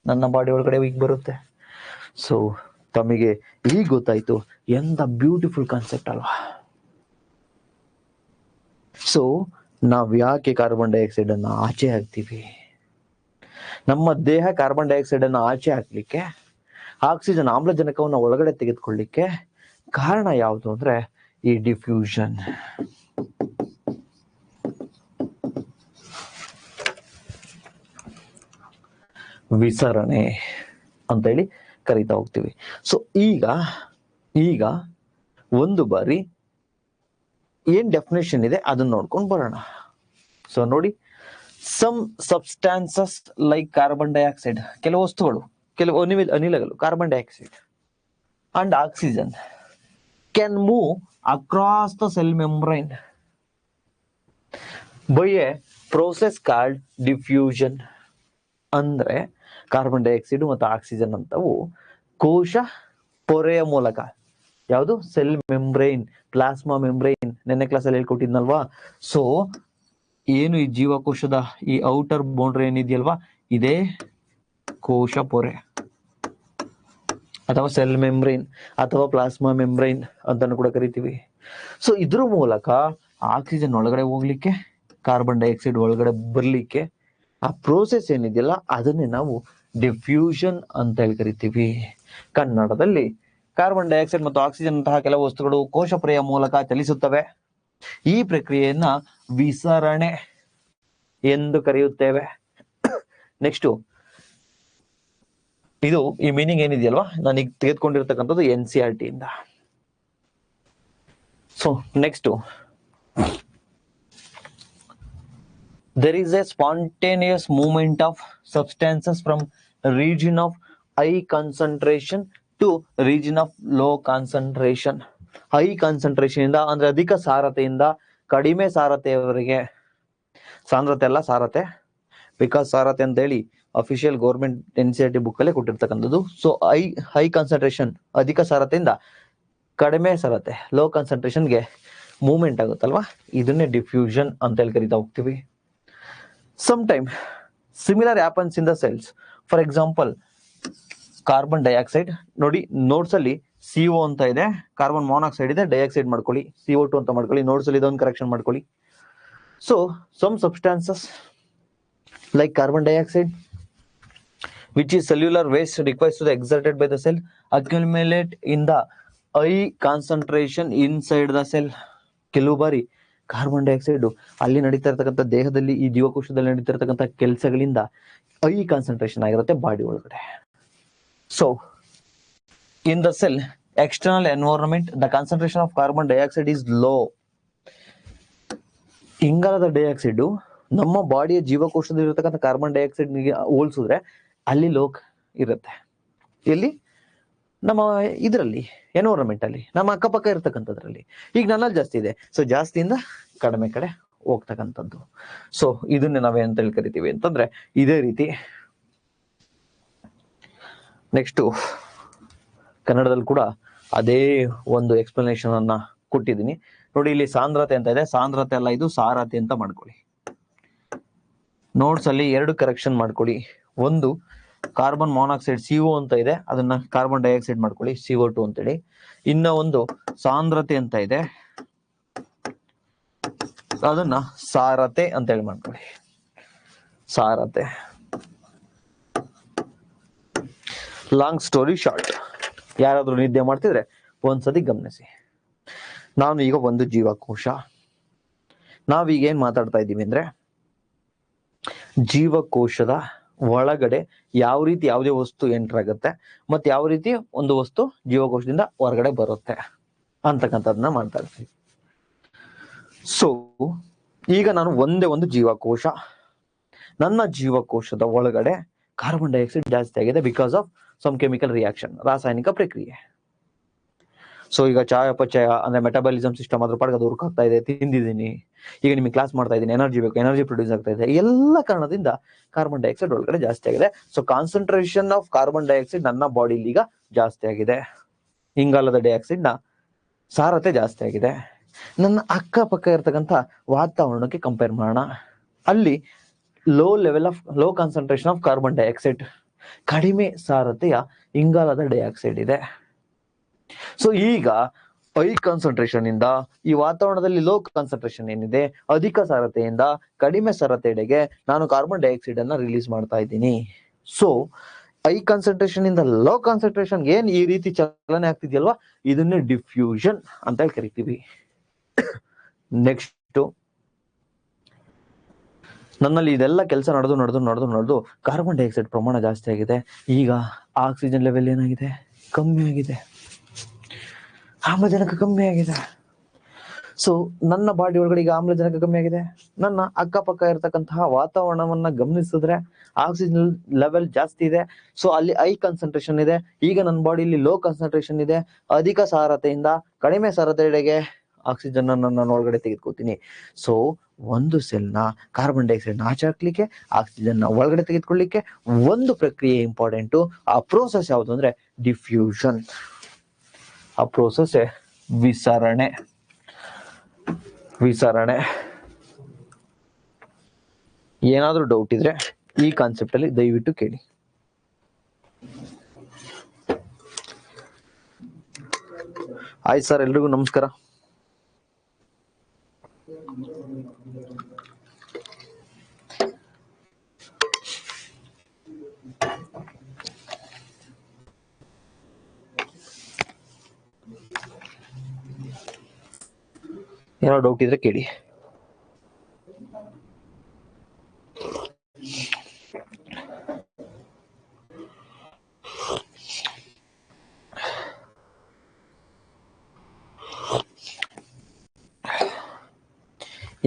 S1: ನನ್ನ ಬಾಡಿ ಒಳಗಡೆ ಈಗ ಬರುತ್ತೆ. ಸೊ ತಮಗೆ ಈಗ ಗೊತ್ತಾಯ್ತು, ಎಂತ ಬ್ಯೂಟಿಫುಲ್ ಕಾನ್ಸೆಪ್ಟ್ ಅಲ್ವಾ. ಸೊ ನಾವ್ ಯಾಕೆ ಕಾರ್ಬನ್ ಡೈಆಕ್ಸೈಡ್ ಅನ್ನ ಆಚೆ ಹಾಕ್ತೀವಿ, ನಮ್ಮ ದೇಹ ಕಾರ್ಬನ್ ಡೈಆಕ್ಸೈಡ್ ಅನ್ನ ಆಚೆ ಹಾಕ್ಲಿಕ್ಕೆ, ಆಕ್ಸಿಜನ್ ಆಮ್ಲಜನಕವನ್ನ ಒಳಗಡೆ ತೆಗೆದುಕೊಳ್ಳಿಕ್ಕೆ ಕಾರಣ ಯಾವುದು ಅಂದ್ರೆ ಈ ಡಿಫ್ಯೂಷನ್. ವಿಸರಣೆ ಅಂತ ಹೇಳಿ ಕರಿತಾ ಹೋಗ್ತೀವಿ. ಸೊ ಈಗ ಒಂದು ಬಾರಿ ಏನ್ ಡೆಫಿನೇಷನ್ ಇದೆ ಅದನ್ನ ನೋಡ್ಕೊಂಡು ಬರೋಣ. ಸೊ ನೋಡಿ, some substances like carbon dioxide, ಕೆಲವು ವಸ್ತುಗಳು, ಕೆಲವು ಅನಿಲಗಳು, carbon dioxide and oxygen can move across the cell membrane by a process called diffusion. ಅಂದ್ರೆ ಕಾರ್ಬನ್ ಡೈಆಕ್ಸೈಡ್ ಮತ್ತು ಆಕ್ಸಿಜನ್ ಅಂತವು ಕೋಶ ಪೊರೆಯ ಮೂಲಕ, ಯಾವುದು, ಸೆಲ್ ಮೆಂಬ್ರೈನ್, ಪ್ಲಾಸ್ಮಾ ಮೆಂಬ್ರೈನ್, ನೆನ್ನೆ ಕ್ಲಾಸ್ ಅಲ್ಲಿ ಹೇಳ್ಕೊಟ್ಟಿದ್ನಲ್ವಾ. ಸೊ ಏನು ಈ ಜೀವಕೋಶದ ಈ ಔಟರ್ ಬೌಂಡ್ರಿ ಏನಿದೆಯಲ್ವಾ, ಇದೇ ಕೋಶ ಪೊರೆ ಅಥವಾ ಸೆಲ್ ಮೆಂಬ್ರೈನ್ ಅಥವಾ ಪ್ಲಾಸ್ಮಾ ಮೆಂಬ್ರೈನ್ ಅಂತಾನು ಕೂಡ ಕರಿತೀವಿ. ಸೊ ಇದ್ರ ಮೂಲಕ ಆಕ್ಸಿಜನ್ ಒಳಗಡೆ ಹೋಗ್ಲಿಕ್ಕೆ, ಕಾರ್ಬನ್ ಡೈಆಕ್ಸೈಡ್ ಒಳಗಡೆ ಬರ್ಲಿಕ್ಕೆ ಆ ಪ್ರೋಸೆಸ್ ಏನಿದೆಯಲ್ಲ ಅದನ್ನೇ ನಾವು ಡಿಫ್ಯೂಷನ್ ಅಂತ ಹೇಳಿ ಕರಿತೀವಿ. ಕನ್ನಡದಲ್ಲಿ ಕಾರ್ಬನ್ ಡೈಆಕ್ಸೈಡ್ ಮತ್ತು ಆಕ್ಸಿಜನ್ ಅಂತಹ ಕೆಲವು ವಸ್ತುಗಳು ಕೋಶಪ್ರಿಯ ಮೂಲಕ ಚಲಿಸುತ್ತವೆ. ಈ ಪ್ರಕ್ರಿಯೆಯನ್ನ ವಿಸರಣೆ ಎಂದು ಕರೆಯುತ್ತೇವೆ. ನೆಕ್ಸ್ಟ್, ಇದು ಈ ಮೀನಿಂಗ್ ಏನಿದೆಯಲ್ವಾ, ನಾನು ಈಗ ತೆಗೆದುಕೊಂಡಿರ್ತಕ್ಕಂಥದ್ದು NCERT ಇಂದ. So next, there is a spontaneous movement of substances from region of high concentration to region of low concentration. High concentration ಇಂದ ಅಂದ್ರೆ ಅಧಿಕ ಸಾರತೆಯಿಂದ ಕಡಿಮೆ ಸಾರತೆಯವರೆಗೆ, ಸಾಂದ್ರತೆ ಅಲ್ಲ ಸಾರತೆ, ಬಿಕಾಸ್ ಸಾರತೆ ಅಂತ ಹೇಳಿ ಅಫಿಷಿಯಲ್ ಗೌರ್ಮೆಂಟ್ NCERT ಬುಕ್ ಅಲ್ಲೇ ಕೊಟ್ಟಿರ್ತಕ್ಕಂಥದ್ದು. ಸೊ ಹೈ ಕಾನ್ಸಂಟ್ರೇಷನ್ ಅಧಿಕ ಸಾರತೆಯಿಂದ ಕಡಿಮೆ ಸಾರತೆ ಲೋ ಕಾನ್ಸಂಟ್ರೇಷನ್ಗೆ ಮೂವ್ಮೆಂಟ್ ಆಗುತ್ತಲ್ವಾ, ಇದನ್ನೇ ಡಿಫ್ಯೂಷನ್ ಅಂತ ಹೇಳಿ ಕರಿತಾ ಹೋಗ್ತೀವಿ. Sometime similar happens in the cells. For example, carbon dioxide ನೋಡಿ, ನೋಟ್ಸ್ ಅಲ್ಲಿ CO ಅಂತ ಇದೆ, ಕಾರ್ಬನ್ ಮಾನಾಕ್ಸೈಡ್ ಇದೆ, ಡೈಆಕ್ಸೈಡ್ ಮಾಡ್ಕೊಳ್ಳಿ, CO2 ಅಂತ ಮಾಡ್ಕೊಳ್ಳಿ. ನೋಟ್ಸ್ ಅಲ್ಲಿ ಇದೊಂದು ಕರೆಕ್ಷನ್ ಮಾಡ್ಕೊಳ್ಳಿ. So some substances like carbon dioxide, which is cellular waste requires to the exerted by the cell, accumulate in the high concentration inside the cell. ಕೆಲವು ಬಾರಿ carbon dioxide ಅಲ್ಲಿ ನಡೀತಾ ಇರ್ತಕ್ಕಂಥ ದೇಹದಲ್ಲಿ, ಈ ಜೀವಕೋಶದಲ್ಲಿ ನಡೀತಾ ಇರ್ತಕ್ಕಂಥ ಕೆಲಸಗಳಿಂದ ಹೈ ಕಾನ್ಸಂಟ್ರೇಷನ್ ಆಗಿರುತ್ತೆ ಬಾಡಿ ಒಳಗಡೆ. So in the cell external environment the concentration of carbon dioxide is low. ಇಂಗಾಲದ ಡೈಆಕ್ಸೈಡ್ ನಮ್ಮ ಬಾಡಿಯ ಜೀವಕೋಶದಲ್ಲಿ ಇರತಕ್ಕಂಥ ಕಾರ್ಬನ್ ಡೈಆಕ್ಸೈಡ್ ಹೋಲಿಸಿದ್ರೆ ಅಲ್ಲಿ ಲೋ ಇರುತ್ತೆ. ಎಲ್ಲಿ? ನಮ್ಮ ಇದರಲ್ಲಿ ಎನ್ವೈರನ್ಮೆಂಟ್ ಅಲ್ಲಿ, ನಮ್ಮ ಅಕ್ಕಪಕ್ಕ ಇರ್ತಕ್ಕಂಥದ್ರಲ್ಲಿ. ಈಗ ನನ್ನಲ್ಲಿ ಜಾಸ್ತಿ ಇದೆ, ಸೊ ಜಾಸ್ತಿಯಿಂದ ಕಡಿಮೆ ಕಡೆ ಹೋಗ್ತಕ್ಕಂಥದ್ದು. ಸೊ ಇದನ್ನೇ ನಾವೇನಂತ ಹೇಳಿ ಕರಿತೀವಿ ಅಂತಂದ್ರೆ ಇದೇ ರೀತಿ. ನೆಕ್ಸ್ಟ್, ಕನ್ನಡದಲ್ಲಿ ಕೂಡ ಅದೇ ಒಂದು ಎಕ್ಸ್ಪ್ಲನೇಷನ್ ಅನ್ನ ಕೊಟ್ಟಿದ್ದೀನಿ ನೋಡಿ. ಇಲ್ಲಿ ಸಾಂದ್ರತೆ ಅಂತ ಇದೆ, ಸಾಂದ್ರತೆ ಅಲ್ಲ ಇದು ಸಾರತೆ ಅಂತ ಮಾಡ್ಕೊಳ್ಳಿ. ನೋಟ್ಸ್ ಅಲ್ಲಿ 2 ಕರೆಕ್ಷನ್ ಮಾಡ್ಕೊಳ್ಳಿ. ಒಂದು, ಕಾರ್ಬನ್ ಮಾನಾಕ್ಸೈಡ್ CO ಅಂತ ಇದೆ, ಅದನ್ನ ಕಾರ್ಬನ್ ಡೈಆಕ್ಸೈಡ್ ಮಾಡ್ಕೊಳ್ಳಿ CO2 ಅಂತೇಳಿ. ಇನ್ನ ಒಂದು ಸಾಂದ್ರತೆ ಅಂತ ಇದೆ, ಅದನ್ನ ಸಾರತೆ ಅಂತೇಳಿ ಮಾಡ್ಕೊಳ್ಳಿ, ಸಾರತೆ. ಲಾಂಗ್ ಸ್ಟೋರಿ ಶಾರ್ಟ್, ಯಾರಾದ್ರೂ ನಿದ್ದೆ ಮಾಡ್ತಿದ್ರೆ ಒಂದ್ಸತಿ ಗಮನಿಸಿ. ನಾನು ಈಗ ಒಂದು ಜೀವಕೋಶ. ನಾವೀಗ ಏನ್ ಮಾತಾಡ್ತಾ ಇದ್ದೀವಿ ಅಂದ್ರೆ, ಜೀವಕೋಶದ ಒಳಗಡೆ ಯಾವ ರೀತಿ ಯಾವುದೇ ವಸ್ತು ಎಂಟರ್ ಆಗುತ್ತೆ ಮತ್ತೆ ಯಾವ ರೀತಿ ಒಂದು ವಸ್ತು ಜೀವಕೋಶದಿಂದ ಹೊರಗಡೆ ಬರುತ್ತೆ ಅಂತಕ್ಕಂಥದ್ದನ್ನ ಮಾಡ್ತಾ ಇರ್ತೀವಿ. ಸೊ ಈಗ ನಾನು ಒಂದೇ ಒಂದು ಜೀವಕೋಶ, ನನ್ನ ಜೀವಕೋಶದ ಒಳಗಡೆ ಕಾರ್ಬನ್ ಡೈಆಕ್ಸೈಡ್ ಜಾಸ್ತಿ ಆಗಿದೆ because of some chemical reaction, ರಾಸಾಯನಿಕ ಪ್ರಕ್ರಿಯೆ. ಸೊ ಈಗ ಚಯಾಪಚಯ ಅಂದ್ರೆ ಮೆಟಾಬಲಿಸಮ್ ಸಿಸ್ಟಮ್ ಅದ್ರ ಪಾಡಿಗೆ ಅದು ವರ್ಕ್ ಆಗ್ತಾ ಇದೆ, ತಿಂದಿದ್ದೀನಿ, ಈಗ ನಿಮಗೆ ಕ್ಲಾಸ್ ಮಾಡ್ತಾ ಇದ್ದೀನಿ, ಎನರ್ಜಿ ಬೇಕು, ಎನರ್ಜಿ ಪ್ರೊಡ್ಯೂಸ್ ಆಗ್ತಾ ಇದೆ, ಎಲ್ಲ ಕಾರಣದಿಂದ ಕಾರ್ಬನ್ ಡೈಆಕ್ಸೈಡ್ ಒಳಗಡೆ ಜಾಸ್ತಿ ಆಗಿದೆ. So concentration of carbon dioxide ನನ್ನ ಬಾಡಿಲಿ ಈಗ ಜಾಸ್ತಿ ಆಗಿದೆ. ಇಂಗಾಲದ ಡೈಆಕ್ಸೈಡ್ ನ ಸಾರತೆ ಜಾಸ್ತಿ ಆಗಿದೆ. ನನ್ನ ಅಕ್ಕಪಕ್ಕ ಇರ್ತಕ್ಕಂಥ ವಾತಾವರಣಕ್ಕೆ ಕಂಪೇರ್ ಮಾಡೋಣ, ಅಲ್ಲಿ low concentration of carbon dioxide, ಕಡಿಮೆ ಸಾರತೆಯ ಇಂಗಾಲದ ಡೈಆಕ್ಸೈಡ್ ಇದೆ. ಸೊ ಈಗ ಹೈ ಕಾನ್ಸಂಟ್ರೇಷನ್ ಇಂದ ಈ ವಾತಾವರಣದಲ್ಲಿ ಲೋ ಕಾನ್ಸಂಟ್ರೇಷನ್ ಏನಿದೆ, ಅಧಿಕ ಸಾರತೆಯಿಂದ ಕಡಿಮೆ ಸಾರತೆಯೆಡೆಗೆ ನಾನು ಕಾರ್ಬನ್ ಡೈಆಕ್ಸೈಡ್ ಅನ್ನ ರಿಲೀಸ್ ಮಾಡ್ತಾ ಇದ್ದೀನಿ. ಸೊ ಹೈ ಕಾನ್ಸಂಟ್ರೇಷನ್ ಇಂದ ಲೋ ಕಾನ್ಸಂಟ್ರೇಷನ್ ಏನ್ ಈ ರೀತಿ ಚಲನೆ ಆಗ್ತಿದೆಯಲ್ವಾ, ಇದನ್ನೇ ಡಿಫ್ಯೂಷನ್ ಅಂತ ಹೇಳಿ ಕರಿತೀವಿ. ನೆಕ್ಸ್ಟ್, ನನ್ನಲ್ಲಿ ಇದೆಲ್ಲ ಕೆಲಸ ನಡೆದು ಕಾರ್ಬನ್ ಡೈಆಕ್ಸೈಡ್ ಪ್ರಮಾಣ ಜಾಸ್ತಿ ಆಗಿದೆ. ಈಗ ಆಕ್ಸಿಜನ್ ಲೆವೆಲ್ ಏನಾಗಿದೆ, ಕಮ್ಮಿ ಆಗಿದೆ, ಆಮ್ಲಜನಕ ಕಮ್ಮಿ ಆಗಿದೆ. ಸೊ ನನ್ನ ಬಾಡಿ ಒಳಗಡೆ ಈಗ ಆಮ್ಲಜನಕ ಕಮ್ಮಿ ಆಗಿದೆ. ನನ್ನ ಅಕ್ಕಪಕ್ಕ ಇರತಕ್ಕಂತಹ ವಾತಾವರಣವನ್ನ ಗಮನಿಸಿದ್ರೆ ಆಕ್ಸಿಜನ್ ಲೆವೆಲ್ ಜಾಸ್ತಿ ಇದೆ. ಸೊ ಅಲ್ಲಿ ಹೈ ಕಾನ್ಸಂಟ್ರೇಷನ್ ಇದೆ. ಈಗ ನನ್ನ ಬಾಡಿಯಲ್ಲಿ ಲೋ ಕಾನ್ಸಂಟ್ರೇಷನ್ ಇದೆ. ಅಧಿಕ ಸಾರತೆಯಿಂದ ಕಡಿಮೆ ಸಾರತೆಯೆಡೆಗೆ ಆಕ್ಸಿಜನ್ ಅನ್ನು ನಾನು ಒಳಗಡೆ ತೆಗೆದುಕೊಳ್ತೀನಿ. ಸೊ ಒಂದು ಸೆಲ್ನ ಕಾರ್ಬನ್ ಡೈಆಕ್ಸೈಡ್ ನ ಆಚೆ ಹಾಕ್ಲಿಕ್ಕೆ, ಆಕ್ಸಿಜನ್ ನ ಒಳಗಡೆ ತೆಗೆದುಕೊಳ್ಳಿಕ್ಕೆ ಒಂದು ಪ್ರಕ್ರಿಯೆ ಇಂಪಾರ್ಟೆಂಟು. ಆ ಪ್ರೋಸೆಸ್ ಯಾವುದು ಅಂದ್ರೆ ಡಿಫ್ಯೂಷನ್. ಆ ಪ್ರೋಸೆಸ್ ವಿಸರಣೆ. ಏನಾದ್ರೂ ಡೌಟ್ ಇದ್ರೆ ಈ ಕಾನ್ಸೆಪ್ಟ್ ಅಲ್ಲಿ ದಯವಿಟ್ಟು ಕೇಳಿ. ಆಯ್ತು ಸರ್, ಎಲ್ರಿಗೂ ನಮಸ್ಕಾರ. ಏನೋ ಡೌಟ್ ಇದ್ರೆ ಕೇಳಿ.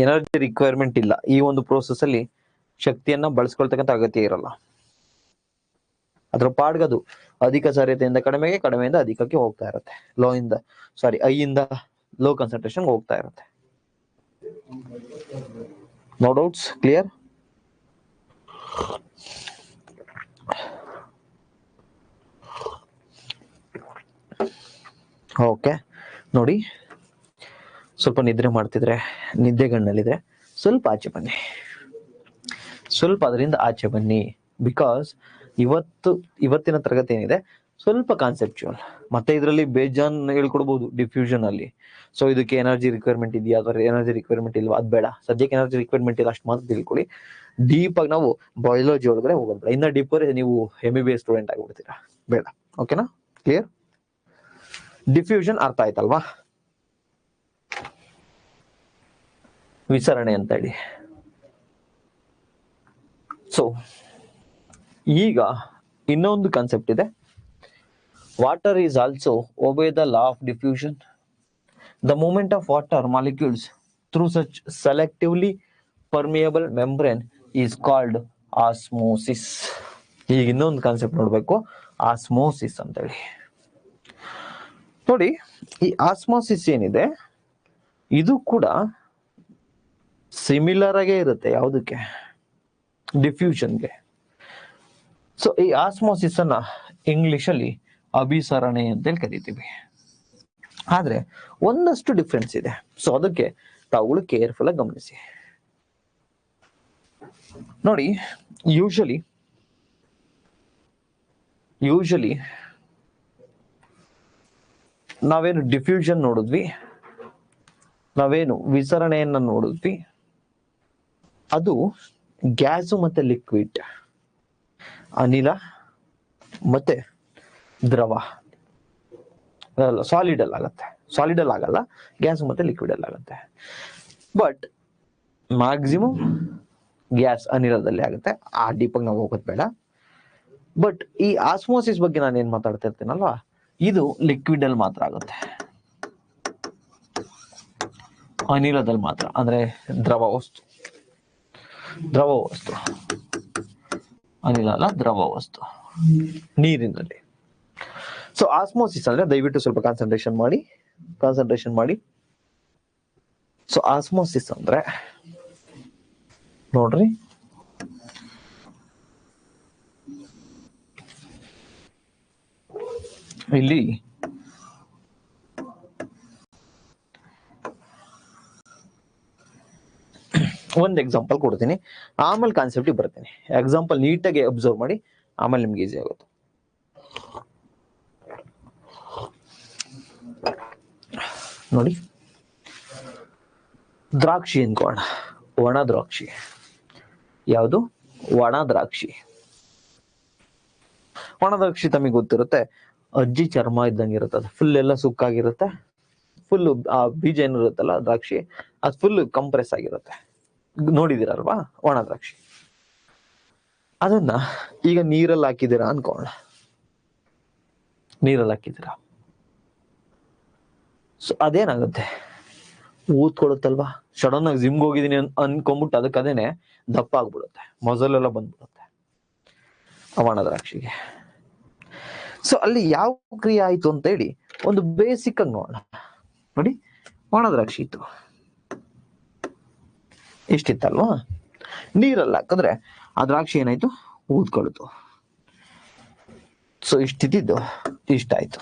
S1: ಎನರ್ಜಿ ರಿಕ್ವೈರ್ಮೆಂಟ್ ಇಲ್ಲ ಈ ಒಂದು ಪ್ರೋಸೆಸ್ ಅಲ್ಲಿ. ಶಕ್ತಿಯನ್ನ ಬಳಸ್ಕೊಳ್ತಕ್ಕಂಥ ಅಗತ್ಯ ಇರಲ್ಲ. ಅದ್ರ ಪಾಡ್ಗದು ಅಧಿಕ ಸಾರ್ಯತೆಯಿಂದ ಕಡಿಮೆಗೆ, ಕಡಿಮೆಯಿಂದ ಅಧಿಕಕ್ಕೆ ಹೋಗ್ತಾ ಇರುತ್ತೆ. ಐ ಇಂದ ಲೋ ಕಾನ್ಸಂಟ್ರೇಷನ್ ಹೋಗ್ತಾ ಇರುತ್ತೆ. No doubts, clear? ಓಕೆ, ನೋಡಿ ಸ್ವಲ್ಪ ನಿದ್ರೆ ಮಾಡ್ತಿದ್ರೆ, ನಿದ್ದೆಗಣ್ಣಲ್ಲಿದ್ರೆ ಸ್ವಲ್ಪ ಆಚೆ ಬನ್ನಿ, ಸ್ವಲ್ಪ ಅದರಿಂದ ಆಚೆ ಬನ್ನಿ. ಬಿಕಾಸ್ ಇವತ್ತಿನ ತರಗತಿ ಏನಿದೆ ಸ್ವಲ್ಪ ಕಾನ್ಸೆಪ್ಚುವಲ್, ಮತ್ತೆ ಇದರಲ್ಲಿ ಬೇಜಾನ್ ಹೇಳ್ಕೊಡ್ಬೋದು ಡಿಫ್ಯೂಷನ್ ಅಲ್ಲಿ. ಸೊ ಇದಕ್ಕೆ ಎನರ್ಜಿ ರಿಕ್ವೈರ್ಮೆಂಟ್ ಇದೆಯಾ ಅಥವಾ ಎನರ್ಜಿ ರಿಕ್ವೈರ್ಮೆಂಟ್ ಇಲ್ವಾ, ಅದು ಬೇಡ. ಸದ್ಯಕ್ಕೆ ಎನರ್ಜಿ ರಿಕ್ವೈರ್ಮೆಂಟ್ ಇಲ್ಲ, ಅಷ್ಟು ಮಾತ್ರ ತಿಳ್ಕೊಳ್ಳಿ. ಡೀಪ್ ಆಗಿ ನಾವು ಬಯಾಲಜಿ ಒಳಗಡೆ ಹೋಗೋದು ಬೇಡ. ಇನ್ನ ಡೀಪರ್ ನೀವು MBBS ಸ್ಟೂಡೆಂಟ್ ಆಗಿಬಿಡ್ತೀರಾ, ಬೇಡ. ಓಕೆನಾ, ಕ್ಲಿಯರ್? ಡಿಫ್ಯೂಷನ್ ಅರ್ಥ ಆಯ್ತಲ್ವಾ? ವಿಸರಣೆ ಅಂತ ಹೇಳಿ. ಸೊ ಈಗ ಇನ್ನೊಂದು ಕಾನ್ಸೆಪ್ಟ್ ಇದೆ. Water is also ಒಬೇ the law of diffusion. The movement of water molecules through such selectively permeable membrane is called osmosis. ಈಗ ಇನ್ನೊಂದು ಕಾನ್ಸೆಪ್ಟ್ ನೋಡ್ಬೇಕು, ಆಸ್ಮೋಸಿಸ್ ಅಂತ ಹೇಳಿ. ನೋಡಿ, ಈ ಆಸ್ಮೋಸಿಸ್ ಏನಿದೆ ಇದು ಕೂಡ ಸಿಮಿಲರ್ ಆಗೇ ಇರುತ್ತೆ ಯಾವುದಕ್ಕೆ, ಡಿಫ್ಯೂಷನ್ಗೆ. ಸೊ ಈ ಆಸ್ಮೋಸಿಸ್ ಅನ್ನ ಇಂಗ್ಲಿಷ್ ಅಲ್ಲಿ ಅಭಿಸರಣೆ ಅಂತೇಳಿ ಕರಿತೀವಿ. ಆದ್ರೆ ಒಂದಷ್ಟು ಡಿಫ್ರೆನ್ಸ್ ಇದೆ. ಸೊ ಅದಕ್ಕೆ ತಾವುಗಳು ಕೇರ್ಫುಲ್ ಆಗಿ ಗಮನಿಸಿ. ನೋಡಿ, ಯೂಶಲಿ ನಾವೇನು ಡಿಫ್ಯೂಷನ್ ನೋಡಿದ್ವಿ, ನಾವೇನು ವಿಸರಣೆಯನ್ನ ನೋಡಿದ್ವಿ, ಅದು ಗ್ಯಾಸು ಮತ್ತೆ ಲಿಕ್ವಿಡ್, ಅನಿಲ ಮತ್ತೆ ದ್ರವ, ಸಾಲಿಡ್ ಅಲ್ಲಿ ಆಗತ್ತೆ. ಸಾಲಿಡ್ ಅಲ್ಲಿ ಆಗಲ್ಲ, ಗ್ಯಾಸ್ ಮತ್ತೆ ಲಿಕ್ವಿಡ್ ಅಲ್ಲಿ ಆಗುತ್ತೆ. ಬಟ್ ಮ್ಯಾಕ್ಸಿಮಮ್ ಗ್ಯಾಸ್ ಅನಿಲದಲ್ಲಿ ಆಗುತ್ತೆ. ಆ ಡೀಪಾಗಿ ನಾವು ಹೋಗೋದು ಬೇಡ. ಬಟ್ ಈ ಆಸ್ಮೋಸಿಸ್ ಬಗ್ಗೆ ನಾನು ಏನ್ ಮಾತಾಡ್ತಾ ಇರ್ತೀನಲ್ವಾ, ಇದು ಲಿಕ್ವಿಡ್ ಅಲ್ಲಿ ಮಾತ್ರ ಆಗುತ್ತೆ, ಅನಿಲದಲ್ಲಿ ಮಾತ್ರ. ಅಂದ್ರೆ ದ್ರವ ವಸ್ತು, ಅನಿಲ ಅಲ್ಲ, ದ್ರವ ವಸ್ತು, ನೀರಿನಲ್ಲಿ. ಸೊ ಆಸ್ಮೋಸಿಸ್ ಅಂದ್ರೆ, ದಯವಿಟ್ಟು ಸ್ವಲ್ಪ ಕಾನ್ಸಂಟ್ರೇಷನ್ ಮಾಡಿ. ಸೊ ಆಸ್ಮೋಸಿಸ್ ಅಂದ್ರೆ ನೋಡ್ರಿ, ಇಲ್ಲಿ ಒಂದು ಎಕ್ಸಾಂಪಲ್ ಕೊಡ್ತೀನಿ, ಆಮೇಲೆ ಕಾನ್ಸೆಪ್ಟ್ ಬರ್ತೀನಿ. ಎಕ್ಸಾಂಪಲ್ ನೀಟಾಗಿ ಅಬ್ಸರ್ವ್ ಮಾಡಿ, ಆಮೇಲೆ ನಿಮ್ಗೆ ಈಸಿ ಆಗುತ್ತೆ. ನೋಡಿ, ದ್ರಾಕ್ಷಿ ಅನ್ಕೋಣ, ಒಣ ದ್ರಾಕ್ಷಿ. ಯಾವುದು? ಒಣ ದ್ರಾಕ್ಷಿ. ಒಣ ದ್ರಾಕ್ಷಿ ತಮಗೆ ಗೊತ್ತಿರುತ್ತೆ, ಅಜ್ಜಿ ಚರ್ಮ ಇದ್ದಂಗೆ ಇರುತ್ತೆ. ಅದು ಫುಲ್ ಎಲ್ಲ ಸುಕ್ಕಾಗಿರುತ್ತೆ. ಫುಲ್ ಆ ಬೀಜ ಏನಿರುತ್ತಲ್ಲ ದ್ರಾಕ್ಷಿ, ಅದು ಫುಲ್ ಕಂಪ್ರೆಸ್ ಆಗಿರುತ್ತೆ. ನೋಡಿದಿರಲ್ವಾ ಒಣ ದ್ರಾಕ್ಷಿ? ಅದನ್ನ ಈಗ ನೀರಲ್ಲಿ ಹಾಕಿದ್ದೀರಾ ಅನ್ಕೋಣ, ನೀರಲ್ಲಿ ಹಾಕಿದ್ದೀರಾ. ಸೊ ಅದೇನಾಗುತ್ತೆ, ಊದ್ಕೊಳುತ್ತಲ್ವಾ. ಸಡನ್ ಆಗಿ ಜಿಮ್ಗೆ ಹೋಗಿದ್ದೀನಿ ಅನ್ಕೊಂಡ್ಬಿಟ್ಟು ಅದಕ್ಕೆ ಅದೇನೆ ದಪ್ಪ ಆಗ್ಬಿಡುತ್ತೆ, ಮೊಸಲೆಲ್ಲ ಬಂದ್ಬಿಡುತ್ತೆ ಒಣ ದ್ರಾಕ್ಷಿಗೆ. ಸೊ ಅಲ್ಲಿ ಯಾವ ಕ್ರಿಯೆ ಆಯ್ತು ಅಂತ ಹೇಳಿ ಒಂದು ಬೇಸಿಕ್ ಆಗಿ ನೋಡೋಣ. ನೋಡಿ, ಒಣ ದ್ರಾಕ್ಷಿ ಇತ್ತು, ಇಷ್ಟಿತ್ತಲ್ವಾ, ನೀರಲ್ಲಿ ಹಾಕಿದ್ರೆ ಆ ದ್ರಾಕ್ಷಿ ಏನಾಯ್ತು, ಊದ್ಕೊಳ್ತು. ಸೊ ಇಷ್ಟಿದ್ದು ಇಷ್ಟಾಯ್ತು.